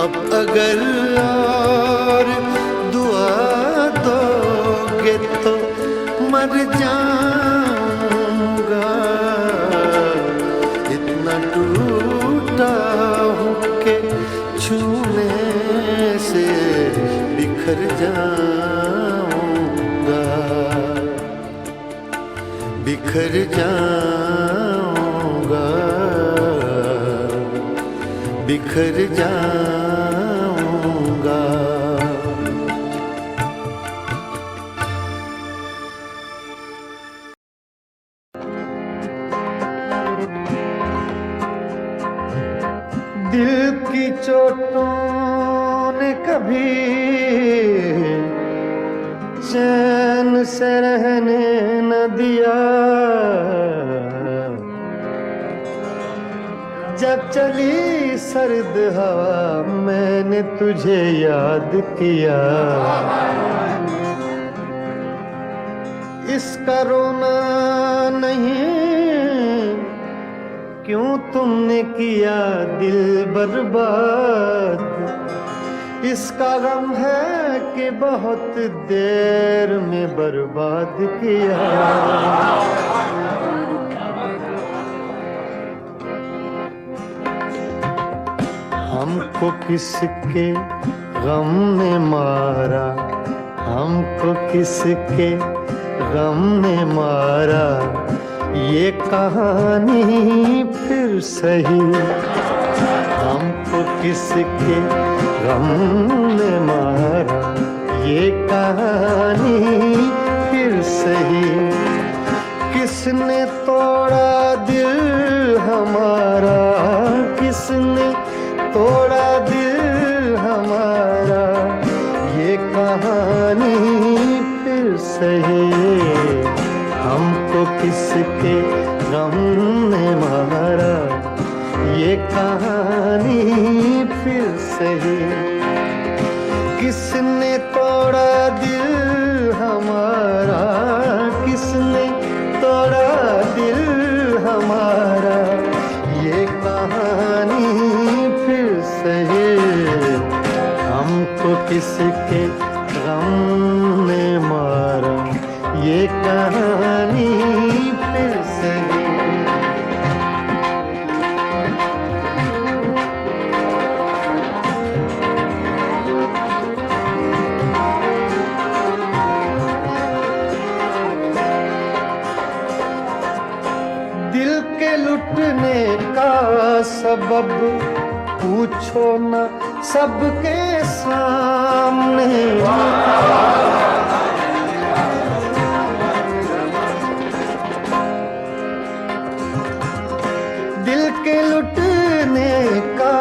अब अगर और दुआ दोगे तो मर जाऊंगा। इतना टूटा हूँ कि छूने से बिखर जाऊंगा। बिखर जाऊंगा। बिखर जाऊंगा। दिल की चोटों ने कभी चैन से रहने न दिया। जब चली सर्द हवा मैंने तुझे याद किया। इसका रोना नहीं क्यों तुमने किया दिल बर्बाद। इसका गम है के बहुत देर में बर्बाद किया। हमको किसके गम ने मारा, हमको किसके गम ने मारा, ये कहानी फिर सही। हमको किसके गम ने मारा, ये कहानी फिर सही। किसने तोड़ा दिल हमारा, किसने तोड़ा दिल हमारा, ये कहानी फिर सही। हमको किसके गम ने मारा, ये कहानी फिर सही। किसने तोड़ा दिल हमारा, किसने तोड़ा दिल हमारा, ये कहानी फिर सही। हमको किसके गम ने मारा, ये कहानी फिर सही। दिल के लुटने का सबब पूछो न सबके सामने। दिल के लुटने का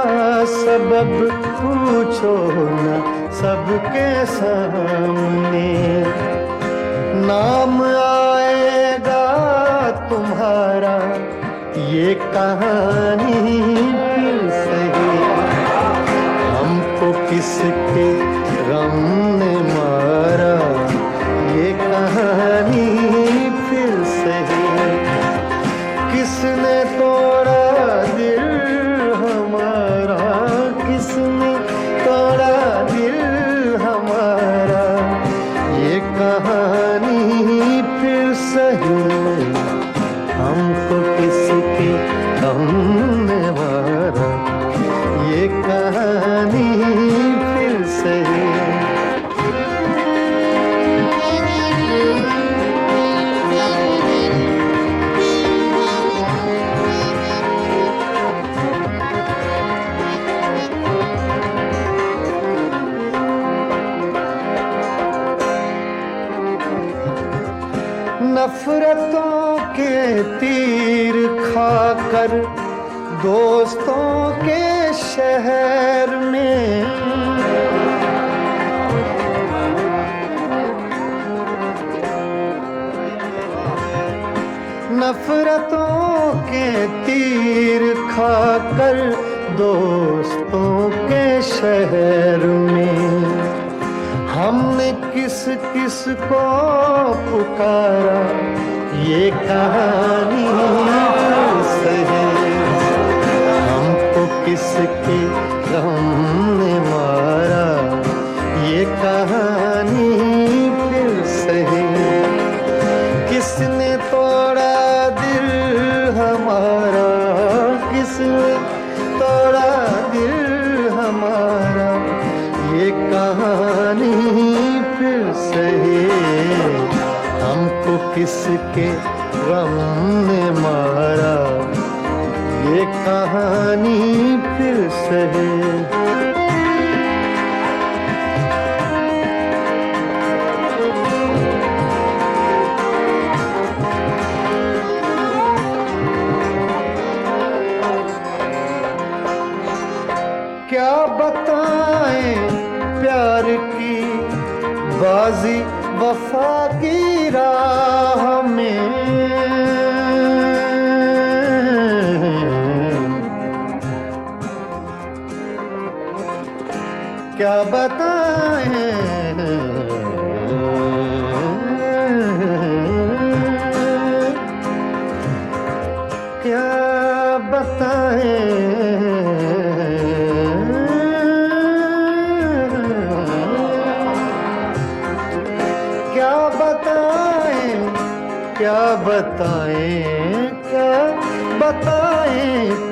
सबब पूछो न सबके सामने। नाम आएगा तुम्हारा, ये कहानी फिर सही। हमको किसके गम ने मारा, ये कहानी फिर सही। किसने तोड़ा दिल हमारा, किसने तोड़ा दिल हमारा, ये कहानी फिर सही। हमको किसके गम ने मारा, ये कहानी फिर सही। नफरतों के तीर खाकर दोस्तों के शहर में, नफरतों के तीर खाकर दोस्तों के शहर में। हमने किस किस को पुकारा, ये कहानी फिर सही। हमको किसके गम ने मारा, ये कहानी फिर सही। किसने तोड़ा दिल हमारा, किसने तोड़ा दिल हमारा, ये कहानी फिर सही। हमको किसके गम ने मारा, ये कहानी फिर सही। क्या बताएं प्यार की बाजी वफा की राह में। क्या बताएं क्या बताएं क्या बताएं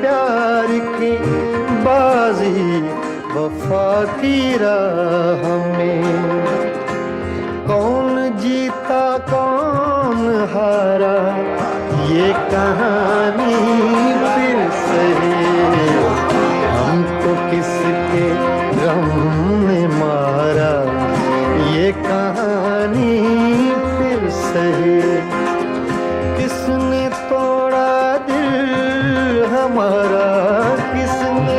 प्यार की बाजी वफा की राह में। कौन जीता कौन हारा ये कहानी फिर सही, हमको किसके गम ने मारा ये कहानी फिर सही। किसने तोड़ा दिल हमारा, किसने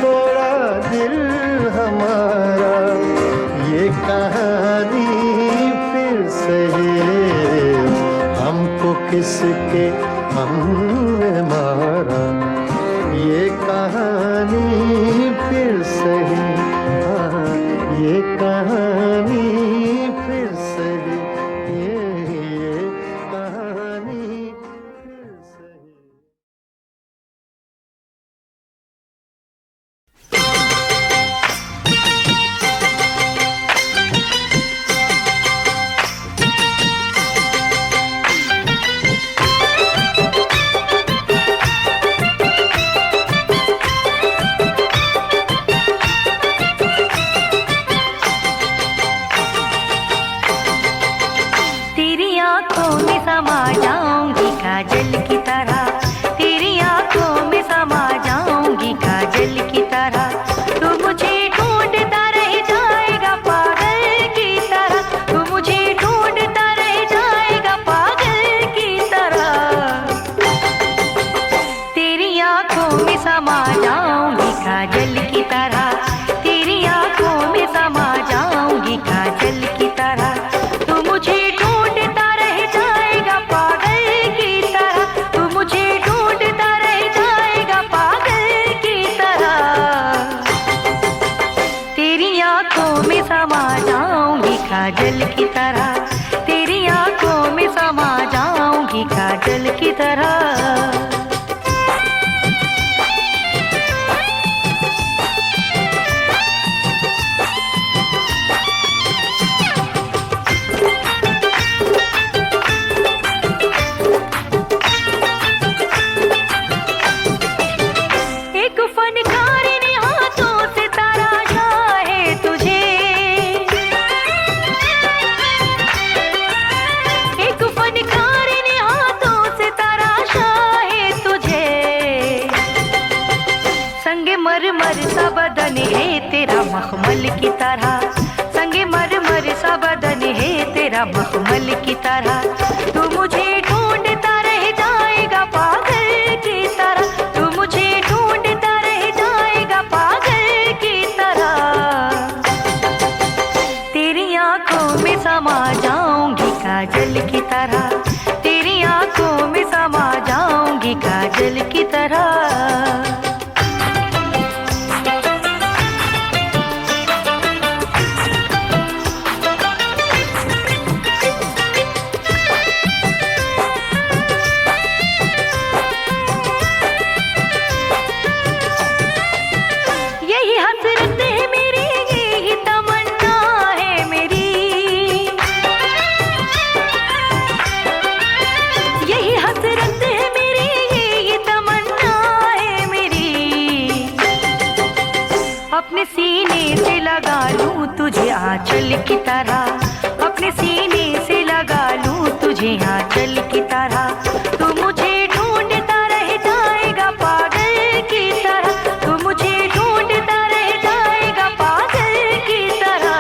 तोड़ा दिल हमारा ये कहानी फिर सही, हमको किसके हमने मारा ये कहानी फिर सही। हाँ, ये कहानी फिर सही, ये कहानी फिर सही। तेरी आंखों में समा जाऊंगी काजल की तरह, तेरी आंखों में समा जाऊंगी काजल की तरह। तू मुझे ढूंढता रह जाएगा पागल की तरह, तू मुझे ढूंढता रह जाएगा पागल की तरह। तेरी आंखों में समा जाऊंगी काजल की तरह, तेरी आंखों में समा जाऊंगी काजल की तरह। तू मुझे ढूंढता रह जाएगा पागल की तरह, तू मुझे ढूंढता रह जाएगा पागल की तरह। तेरी आंखों में समा जाऊंगी काजल की तरह, तेरी आंखों में समा जाऊंगी काजल की तरह। एक फनकार ने हाथों से तराशा है तुझे, एक फनकार ने हाथों से तराशा है तुझे। संगे मरमर सा बदन है तेरा मखमल की तरह, संगे मरमर सा बदन है तेरा मखमल की तरह। तू मुझे ढूंढता रह जाएगा पागल की तरह, तू मुझे ढूंढता रह जाएगा पागल की तरह। तेरी आंखों में समा जाऊंगी काजल की तरह, तेरी आंखों में समा जाऊंगी काजल की तरह। यही हसरत है मेरी, यही तमन्ना है मेरी, यही हसरत है मेरी, यही तमन्ना है मेरी। अपने सीने से लगा लूं तुझे आंचल की तरह, अपने सीने से लगा लूं तुझे आंचल की तरह। तू मुझे ढूंढता रह जाएगा पागल की तरह, तू मुझे ढूंढता रह जाएगा पागल की तरह।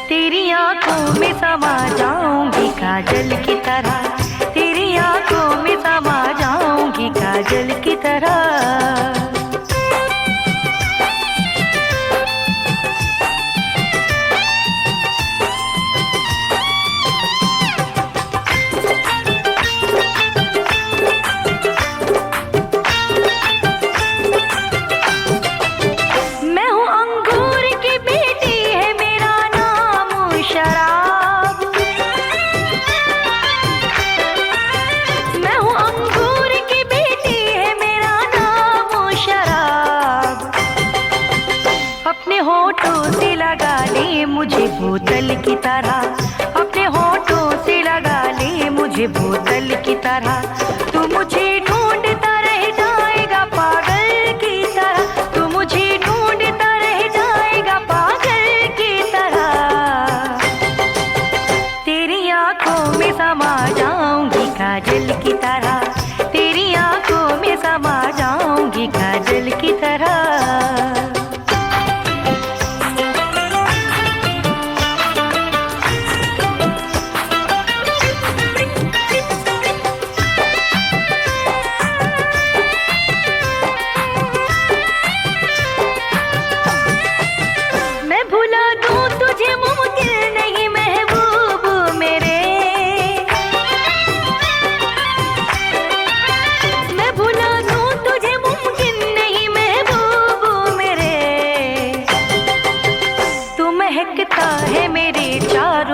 तेरी आंखों में समा जाऊंगी काजल की तरह, तेरी आंखों में समा जाऊंगी काजल की तरह। मैं हूँ अंगूर की बेटी है मेरा नाम शराब, मुझे बोतल की तरह, तू मुझे ढूंढता रह जाएगा पागल की तरह, तू मुझे ढूंढता रह जाएगा पागल की तरह। तेरी आंखों में समा जाऊंगी काजल की तरह, तेरी आंखों में समा जाऊंगी काजल की तरह।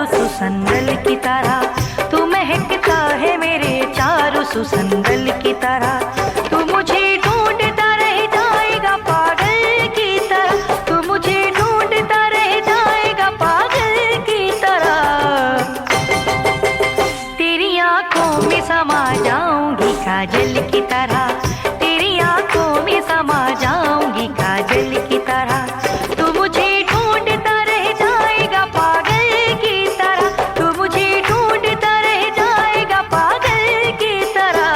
सुसंदल की तरह तू महकता है मेरे चारों सुसंदल की तरह, तू मुझे ढूंढता रह जाएगा पागल की तरह, तू मुझे ढूंढता रह जाएगा पागल की तरह। तेरी आंखों में समा जाऊंगी काजल की तरह, तेरी आंखों में समा जाऊंगी काजल की तरह, तू मुझे ढूंढता रह जाएगा पागल की तरह, तू मुझे ढूंढता रह जाएगा पागल की तरह।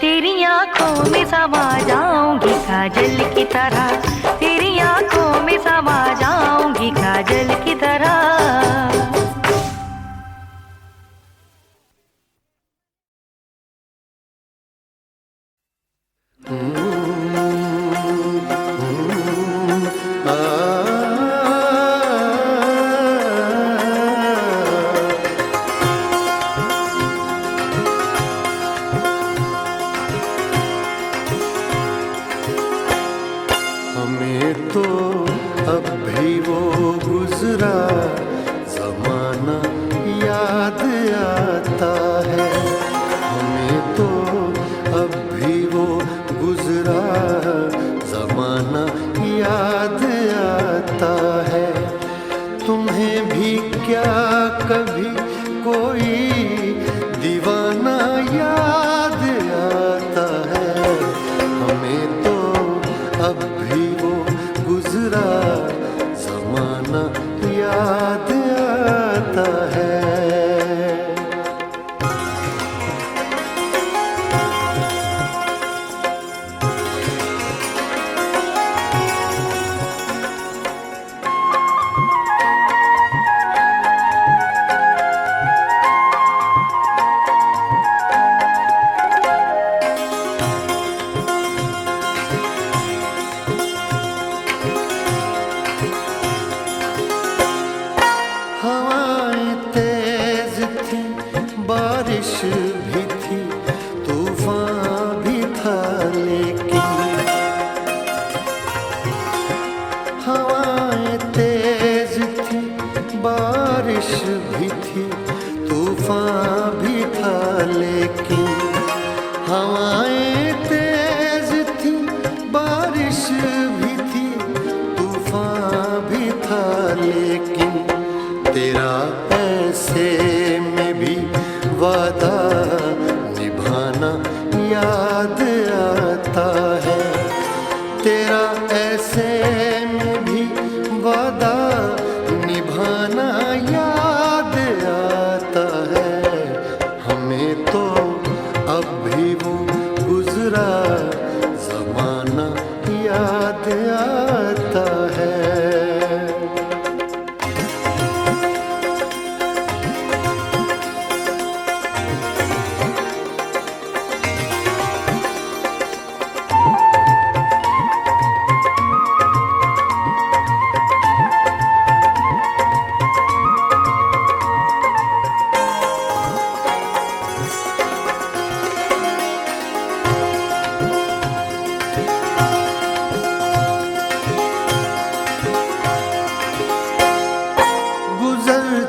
तेरी आंखों में समा जाऊंगी काजल की तरह, तेरी आंखों में समा जाऊंगी काजल की तरह। हमें तो अब भी वो गुजरा जमाना याद आता है, हमें तो अब भी वो गुजरा जमाना याद आता है। तुम्हें भी क्या कभी कोई दीवाना याद आता है, हमें तो अब भी वो गुजरा जमाना याद आता है। हवाएं तेज थी, बारिश भी थी, तूफान भी था, लेकिन हवाएं तेज थी, बारिश भी थी, तूफान भी था, लेकिन हवाएं तेज थी, बारिश भी थी, तूफान भी था, लेकिन तेरा ऐसे में भी वादा निभाना याद आता है, तेरा ऐसे में भी वादा निभाना याद आता है। हमें तो अब भी वो गुजरा जमाना याद आता है।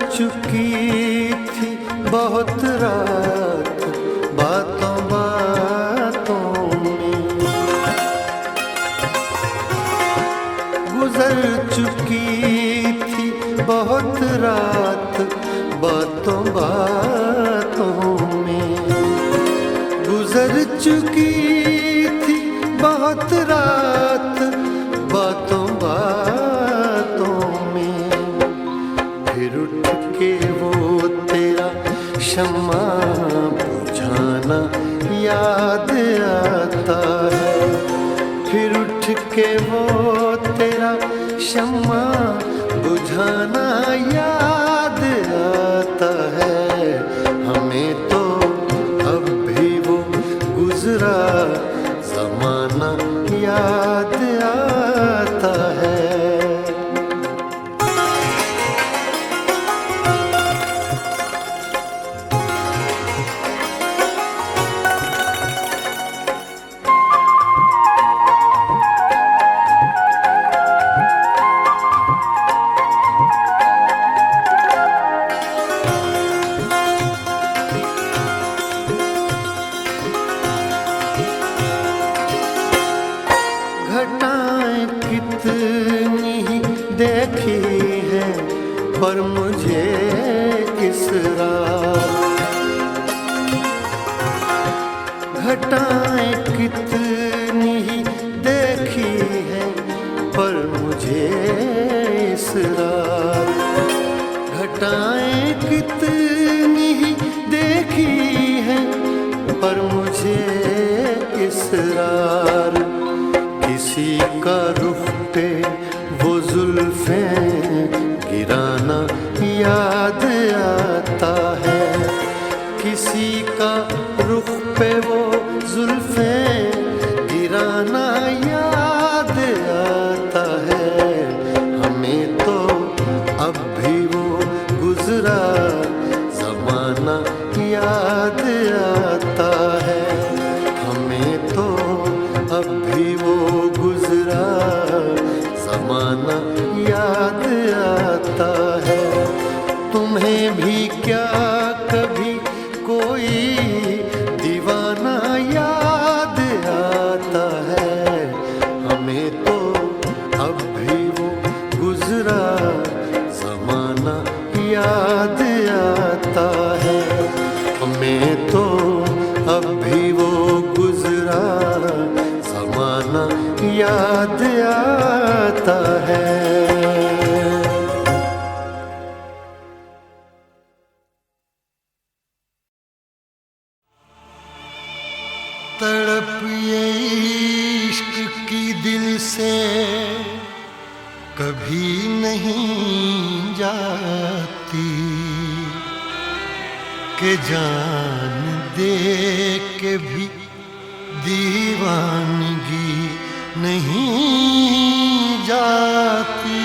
चुकी थी बहुत रात बातों बातों में, गुजर चुकी थी बहुत रात बातों बातों बातों में। गुजर चुकी थी बहुत रात बातों बातों में, फिर उठ के वो तेरा शम्मा बुझाना याद आता है। फिर उठ के वो तेरा शम्मा बुझाना याद आता है। हमें तो अब भी वो गुजरा ज़माना याद आता है। घटाएं कितनी ही देखी है पर मुझे किस रात। घटाएं कितनी ही देखी है पर मुझे इस रात। घटाएं कितनी ही देखी है पर मुझे इस रात। किसी का रुख पे वो जुल्फें गिराना याद आता है। किसी का रुख पे वो जुल्फें गिराना याद आता है। हमें तो अब भी वो गुजरा ज़माना याद आता है। हमें तो अब भी वो गुजरा ज़माना याद आता है। तुम्हें भी क्या कभी कोई दीवाना याद आता है। हमें तो अब भी वो गुजरा ज़माना याद आता है। हमें तो अब भी वो गुजरा ज़माना याद आता है। तड़प ये इश्क की दिल से कभी नहीं जाती कि जान दे के भी दीवानगी नहीं जाती।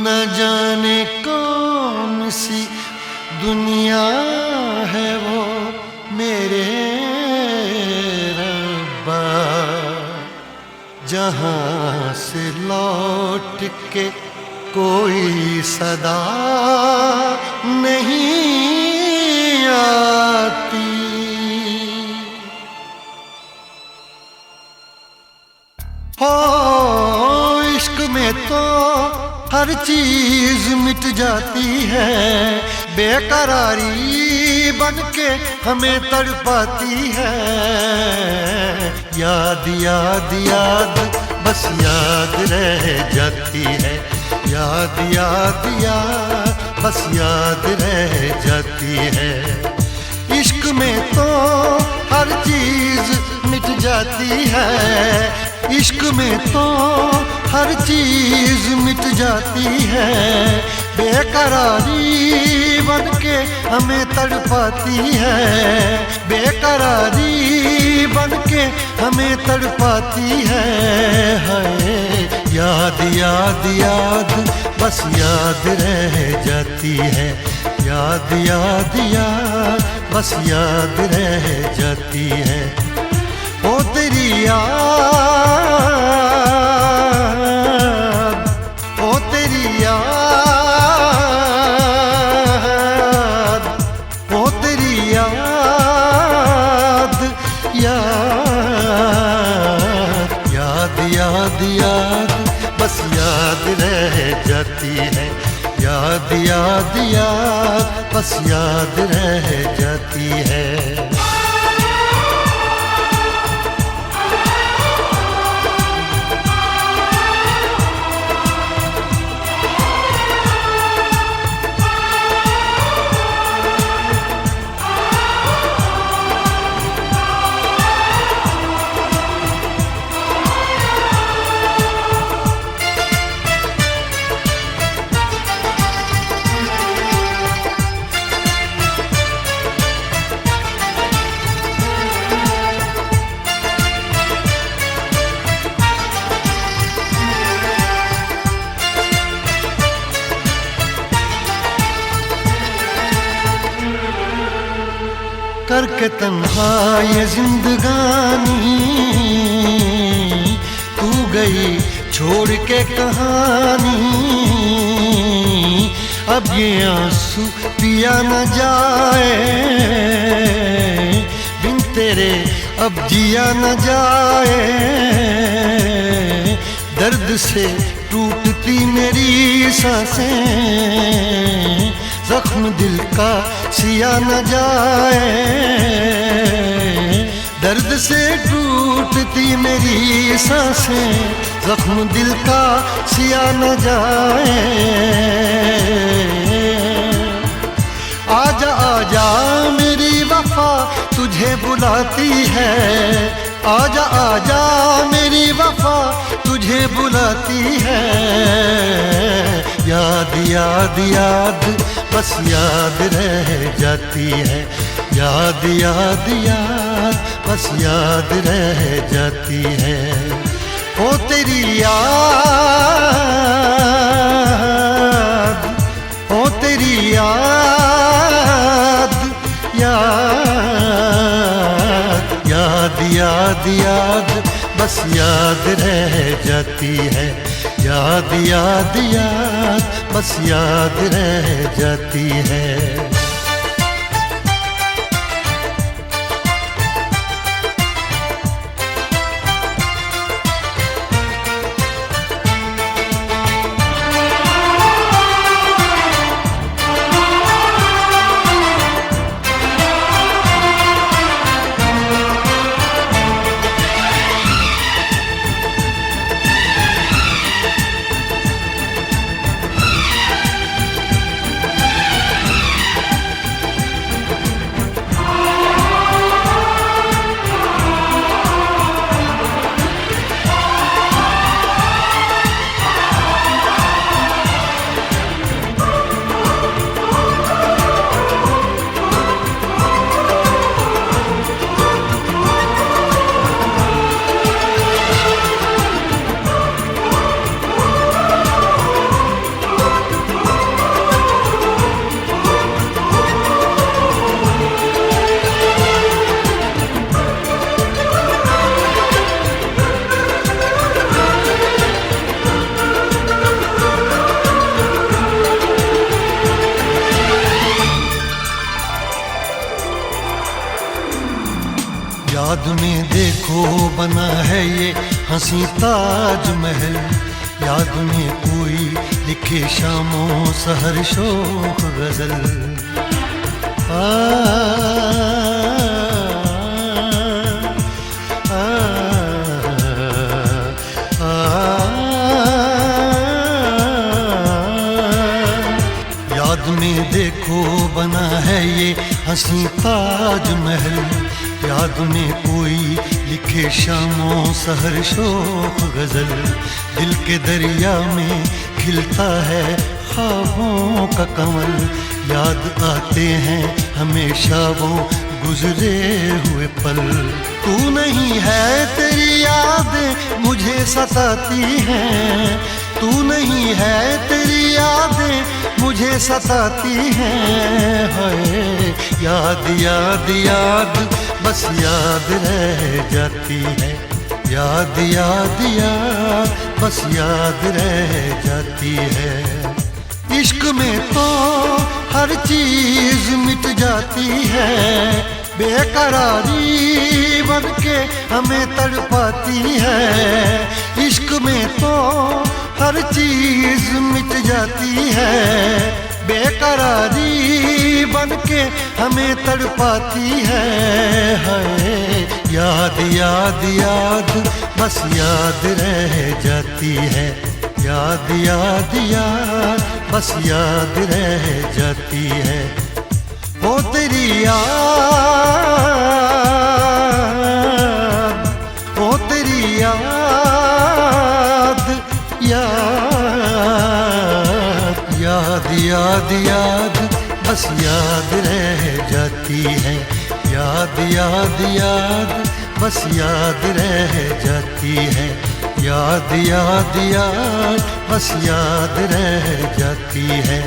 न जाने कौन सी दुनिया है वो मेरे रब्बा, जहाँ से लौट के कोई सदा नहीं आती। हो इश्क में तो हर चीज मिट जाती है, बेकरारी बन के हमें तड़पाती है। याद याद याद बस याद रह जाती है। याद याद याद बस याद रह जाती है। इश्क में तो हर चीज मिट जाती है। इश्क में तो हर चीज मिट जाती है, बेकरारी बन के हमें तड़पाती है। बेकरारी बन के हमें तड़पाती है। हाय याद याद याद बस याद रह जाती है। याद याद याद बस याद रह जाती है। ओ तेरी याद, ओ तेरी याद, ओ तेरी याद, याद याद याद याद बस याद रह जाती है। याद याद याद याद बस याद रह जाती है। करके तन्हा ये जिंदगानी तू गई छोड़ के कहानी, अब ये आंसू पिया न जाए बिन तेरे अब जिया न जाए। दर्द से टूटती मेरी सांसें, जख्म दिल का सिया न जाए। दर्द से टूटती मेरी सांसें, जख्म दिल का सिया न जाए। आजा आजा मेरी वफा तुझे बुलाती है, आजा आजा मेरी वफा तुझे बुलाती है। याद याद याद बस याद रह जाती है, याद याद याद बस याद रह जाती है। ओ तेरी याद, ओ तेरी याद याद याद याद याद बस याद रह जाती है, याद याद याद बस याद रह जाती है। याद में देखो बना है ये हंसी ताजमहल, याद में कोई लिखे शामों सहर शोक गजल। याद में देखो बना है ये हंसी ताजमहल, याद में कोई लिखे शामों सहर शोक गजल। दिल के दरिया में खिलता है ख्वाबों का कमल, याद आते हैं हमेशा वो गुजरे हुए पल। तू नहीं है तेरी यादें मुझे सताती हैं, तू नहीं है तेरी यादें मुझे सताती हैं। हाय याद याद याद बस याद रह जाती है, याद याद याद बस याद रह जाती है। इश्क में तो हर चीज मिट जाती है, बेकरारी बन के हमें तड़पाती है। इश्क में तो हर चीज मिट जाती है, बेकरारी बनके हमें तड़पाती है। हाय याद याद याद बस याद रह जाती है। याद याद याद बस याद रह जाती है। वो तेरी याद, वो तेरी याद, याद याद याद बस याद रह जाती है। याद याद याद बस याद रह जाती है। याद याद याद बस याद रह जाती है।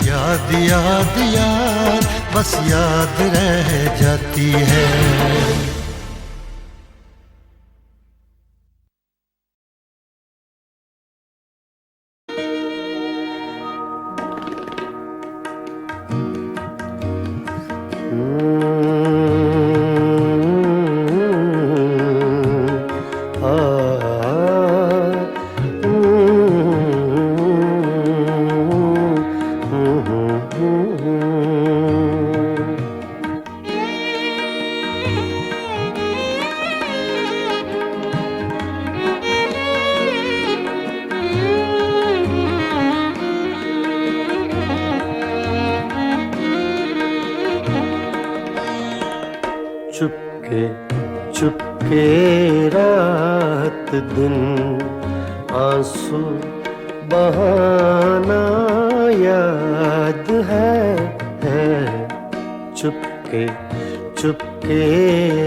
याद याद याद बस याद रह जाती है। चुपके चुपके रात दिन आंसू बहाना याद है। चुपके चुपके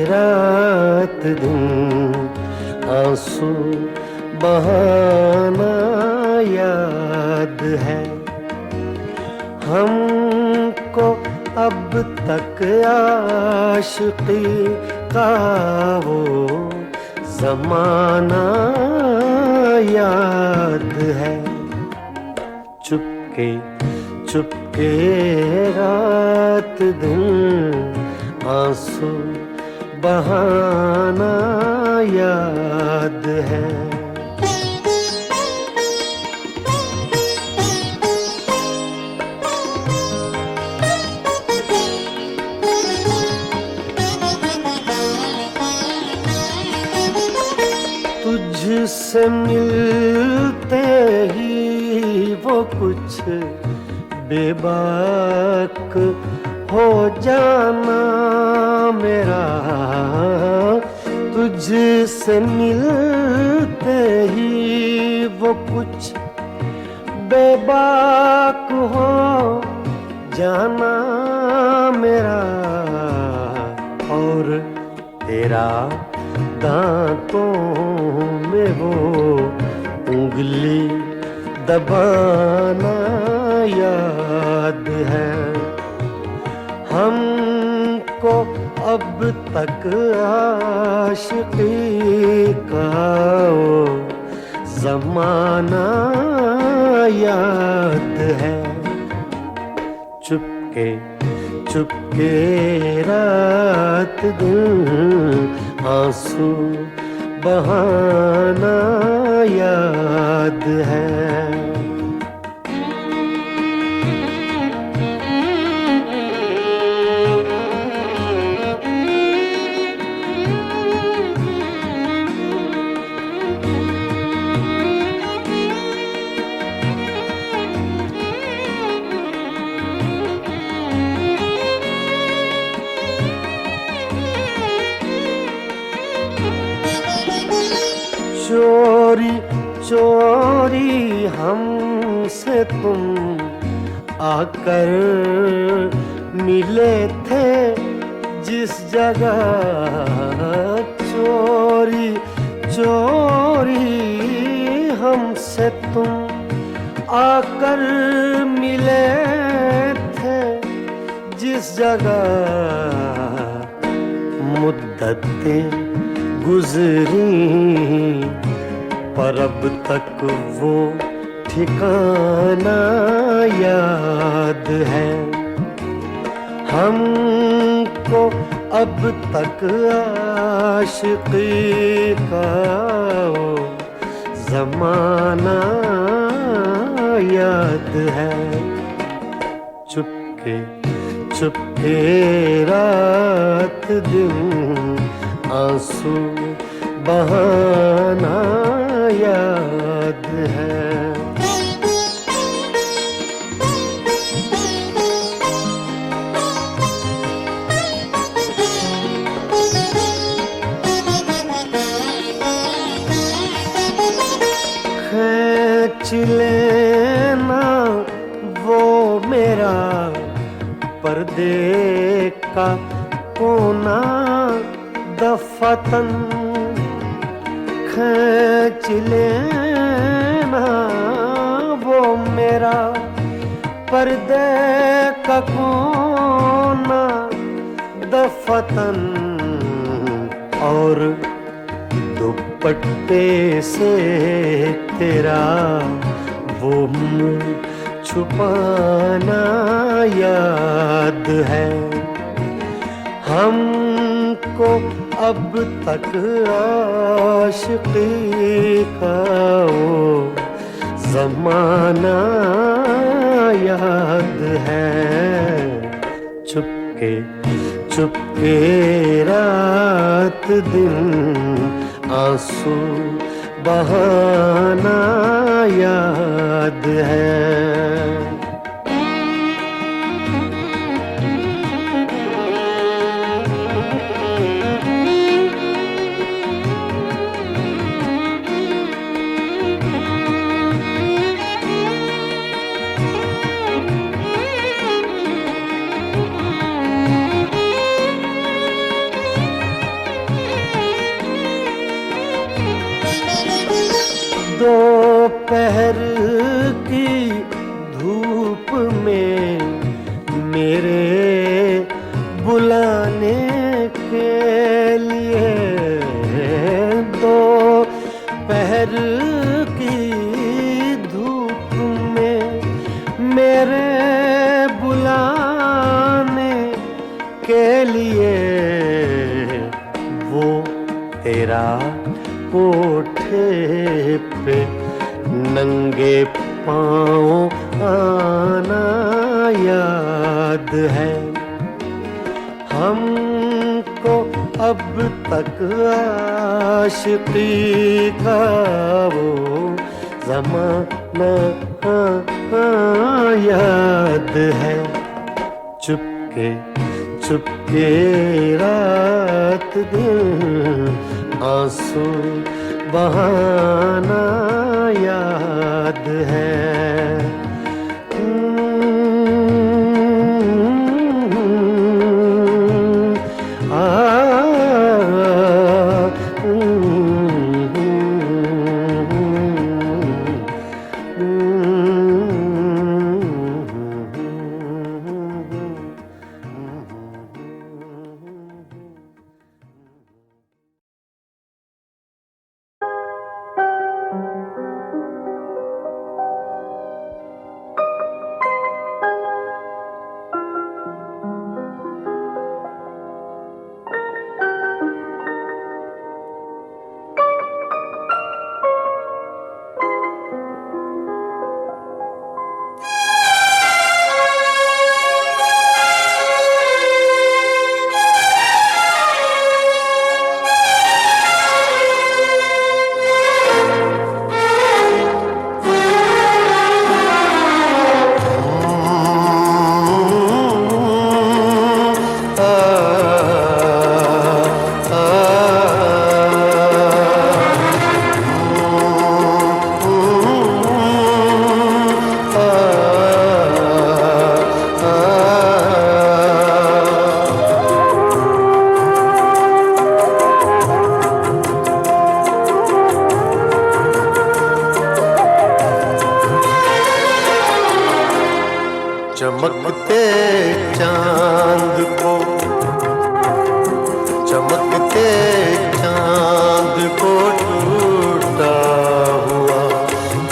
रात दिन आंसू बहाना याद है। हमको अब तक आशिकी का वो ज़माना याद है। चुपके चुपके रात दिन आंसू बहाना याद है। तुझसे मिलते ही वो कुछ बेबाक हो जाना मेरा। तुझसे मिलते ही वो कुछ बेबाक हो जाना मेरा। और तेरा दांतों में वो उंगली दबाना याद है। हमको अब तक आशिकी का वो ज़माना याद है। चुपके चुपके रात दिन आंसू बहाना याद है। चोरी चोरी हमसे तुम आकर मिले थे जिस जगह। चोरी चोरी हमसे तुम आकर मिले थे जिस जगह। मुद्दतें गुजरी पर अब तक वो ठिकाना याद है। हमको अब तक आशिकी का वो ज़माना याद है। चुपके चुपके रात दिन आंसू बहाना याद है। खींच लेना वो मेरा पर्दे का कोना दफतन, खींच लेना वो मेरा पर्दे का कोना दफतन, और दुपट्टे से तेरा वो मुंह छुपाना याद है। हमको अब तक आशिकी का वो ज़माना याद है। चुपके चुपके रात दिन आंसू बहाना याद है। दोपहर की धूप में मेरे बुलाने के लिए, दोपहर की धूप में मेरे बुलाने के लिए, वो तेरा कोठे पे नंगे पाँव आना याद है। हमको अब तक आशिकी का वो ज़माना याद है। चुपके चुपके रात दिन आंसू बहाना याद है। चमकते चांद को, चमकते चांद को टूटा हुआ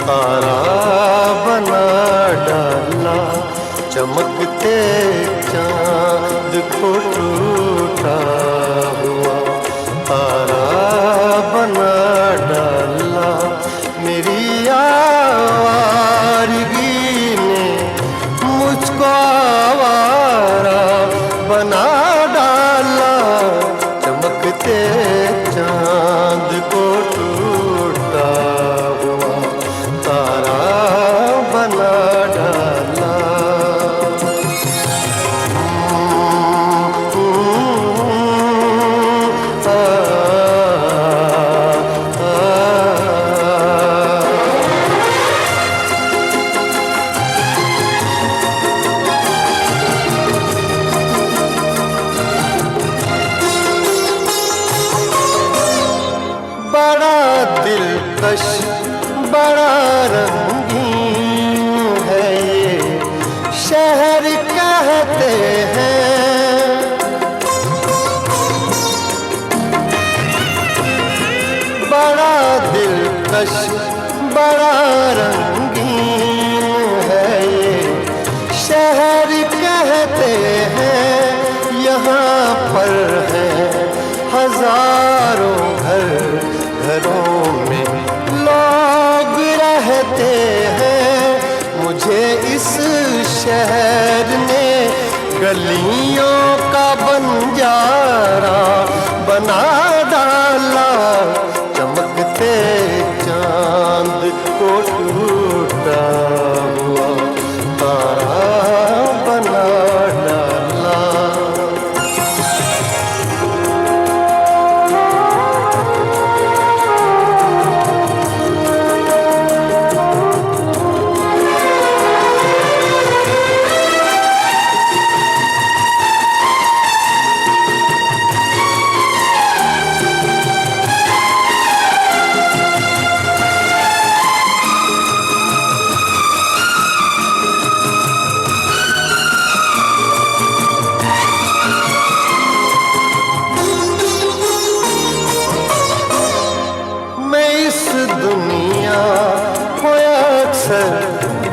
तारा बना डाला। चमकते चांद को टूटा हुआ तारा बना डाला। मेरी आवारगी ने मुझको यहाँ पर हैं हजारों घर, घरों में लोग रहते हैं। मुझे इस शहर ने गलियों का बंजारा बना डाला। चमकते चांद को टूटा हुआ तारा बना डाला। दुनिया को अक्सर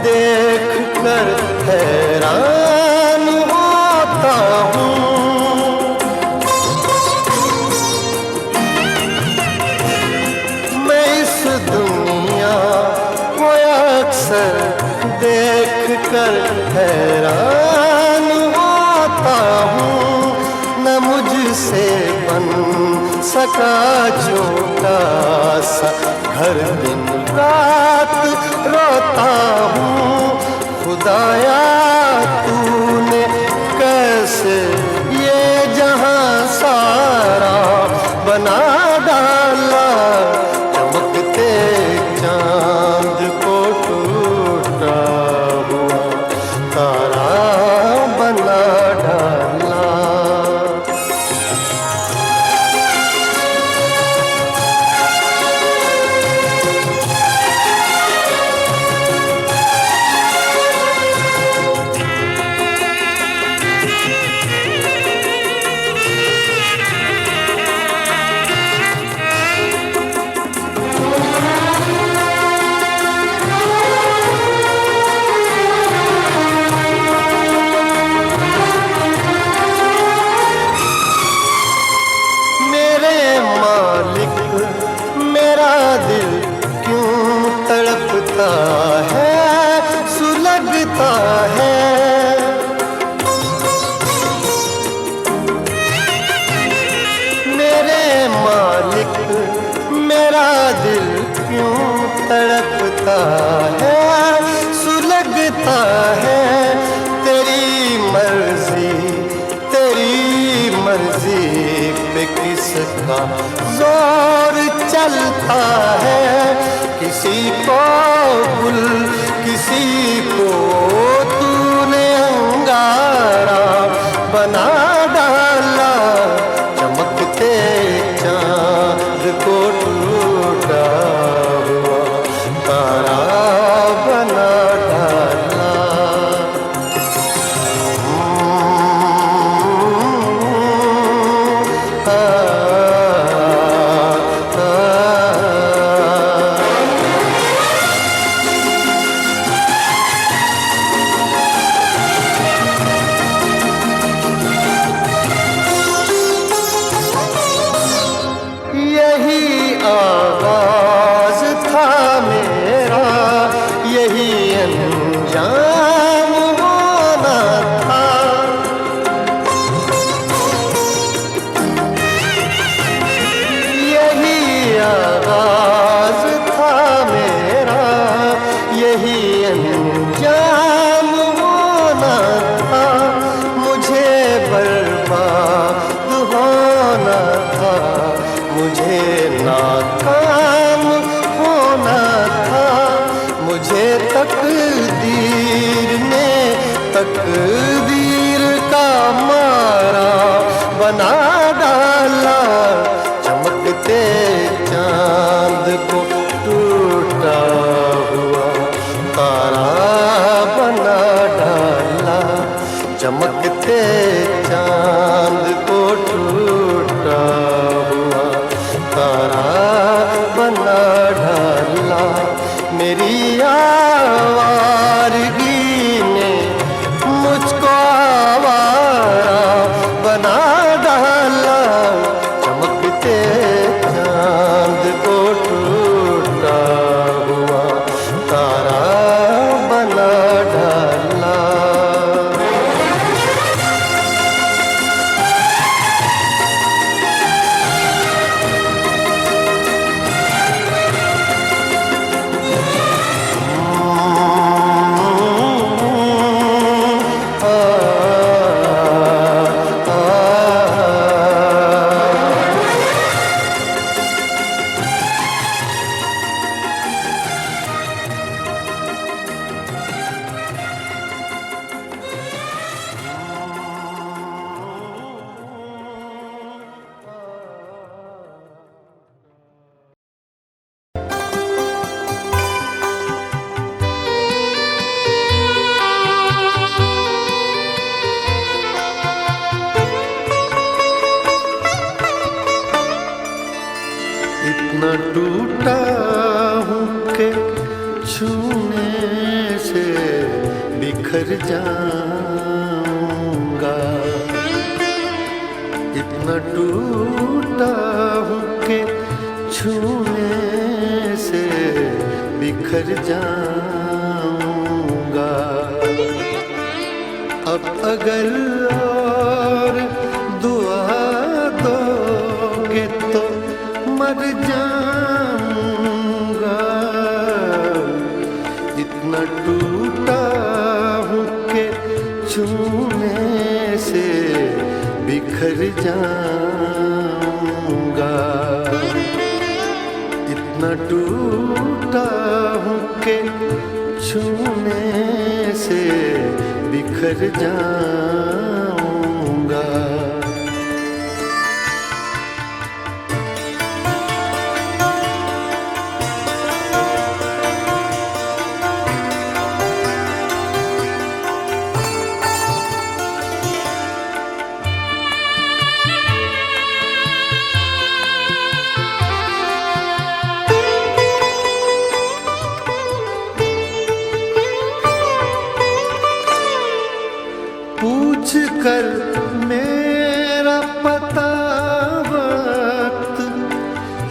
देख कर हैरान होता हूँ। मैं इस दुनिया को अक्सर देख कर हैरान होता हूँ। न मुझसे बन सका छोटा सा घर, दिन रात रोता हूँ। खुदाया तूने कैसे ये जहां सारा बना डाला। चमकते चांद को टूटा हुआ तारा बना डाला। मेरा दिल क्यों तड़पता है, सुलगता है। मेरे मालिक मेरा दिल क्यों तड़पता है, सुलगता है। तेरी मर्जी पे किसका जोर चलता है। किसी को गुल किसी को तूने अंगारा बना डाला। चमकते चांद को टूटा हुआ तारा बना डाला। आगाज था मेरा, यही अंजाम होना था। यही आगाज था मेरा, यही अंजाम होना था। मुझे बर्बाद होना था, मुझे नाकाम होना था। मुझे तकदीर का मारा बना डाला। चमकते चांद को टूटा हुआ तारा बना डाला। चमकते चांद को टूटा हुआ तारा बना डाला। मेरी आवारगी ने मुझको आवारा बना बिखर जाऊंगा। इतना टूटा हूँ कि छूने से बिखर जाऊंगा। अब अगर और दुआ दोगे तो मर जाऊंगा। इतना टूटा हूँ कि छूने से बिखर जाऊंगा। इतना टूटा हूँ कि छूने से बिखर जाऊंगा। पूछ कर मेरा पता वक्त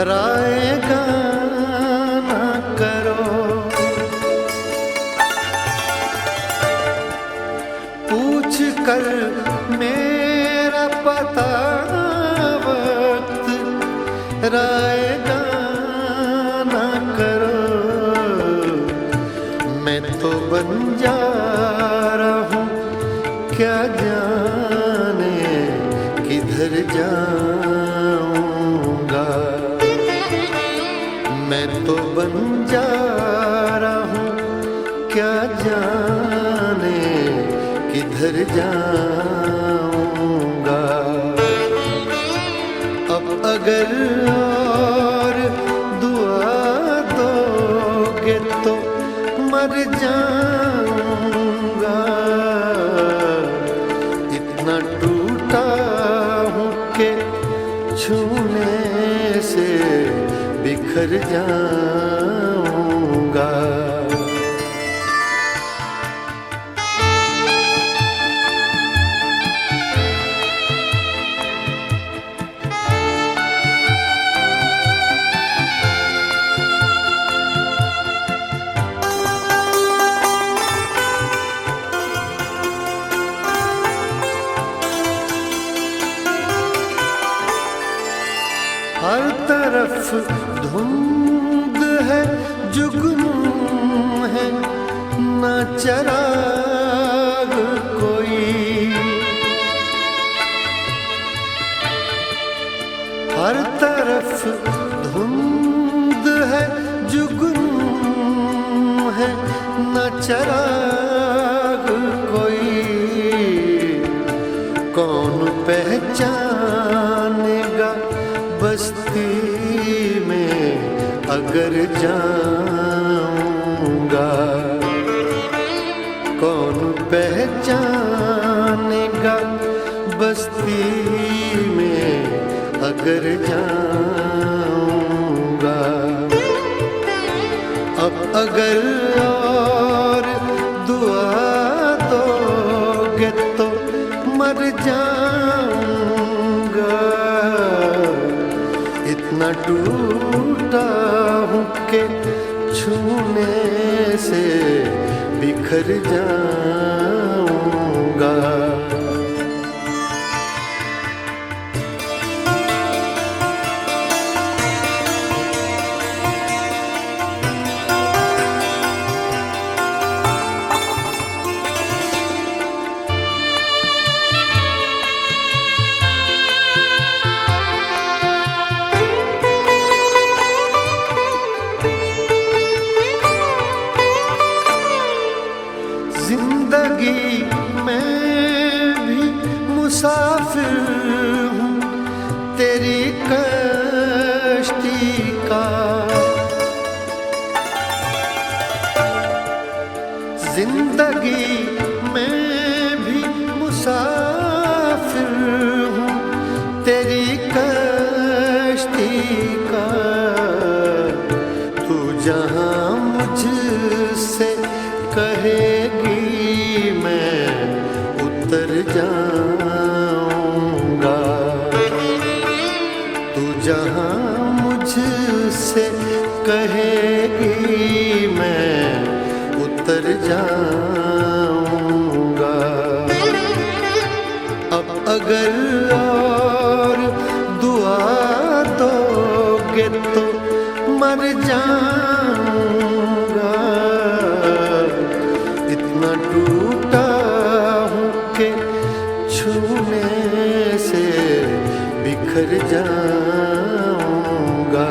रायगा ना करो। पूछ कर मेरा पता वक्त रायगा ना करो। मैं तो बन जा रहा हूँ, क्या जाने किधर जाऊंगा। मैं तो बन जा रहा हूँ, क्या जाने किधर जाऊंगा। अब अगर और दुआ दोगे तो मर जाऊंगा। इतना टूटा हूँ कि छूने से बिखर जाऊंगा। हर तरफ धुंध है, जुगनू है, न चराग कोई। हर तरफ धुंध है, जुगनू है, न चराग कोई। कौन पहचानेगा बस्ती में अगर जाऊंगा। कौन पहचानेगा बस्ती में अगर जाऊंगा। अब अगर और दुआ दोगे तो मर जाऊंगा। इतना टूटा हूँ कि छूने से बिखर जाऊंगा। जिंदगी में भी मुसाफिर हूँ तेरी कश्ती का। जिंदगी में भी मुसाफिर हूँ तेरी कश्ती का। तू जहाँ मुझसे कहेगी अब अगर और दुआ दोगे तो मर जाऊंगा। इतना टूटा हूँ कि छूने से बिखर जाऊंगा।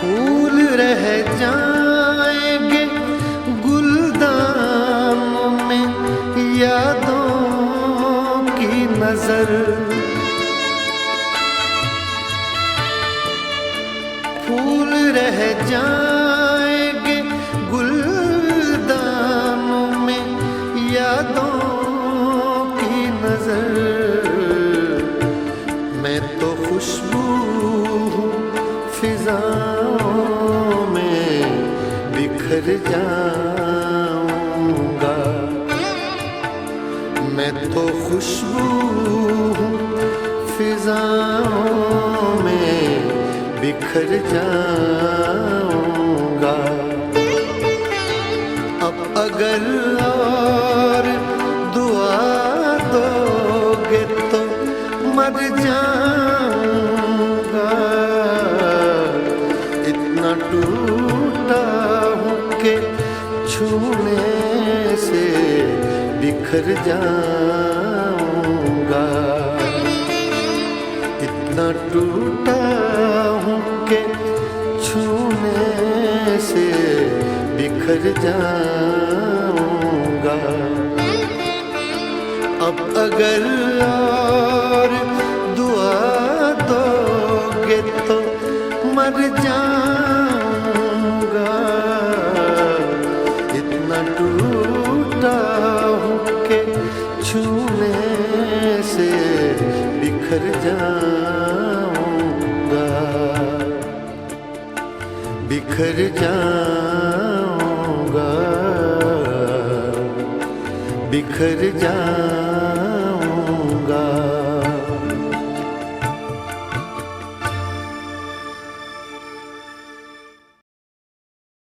फूल रह जाएंगे गुलदानों में यादों की नजर। फूल रह जाएंगे गुलदानों में यादों की नजर। मैं तो खुशबू हूँ फिजाओं में बिखर जाऊंगा। मैं तो खुशबू हूँ फिजाओं में बिखर जाऊंगा। अब अगर और दुआ दोगे तो मर जाऊंगा। इतना टूटा हूँ कि छूने से बिखर जाऊंगा। इतना टूटा हूँ कि छूने से बिखर जाऊंगा। अब अगर और दुआ दोगे तो मर जाऊंगा। इतना टूटा हूँ कि छूने से बिखर जाऊंगा। बिखर जाऊंगा। बिखर जाऊंगा।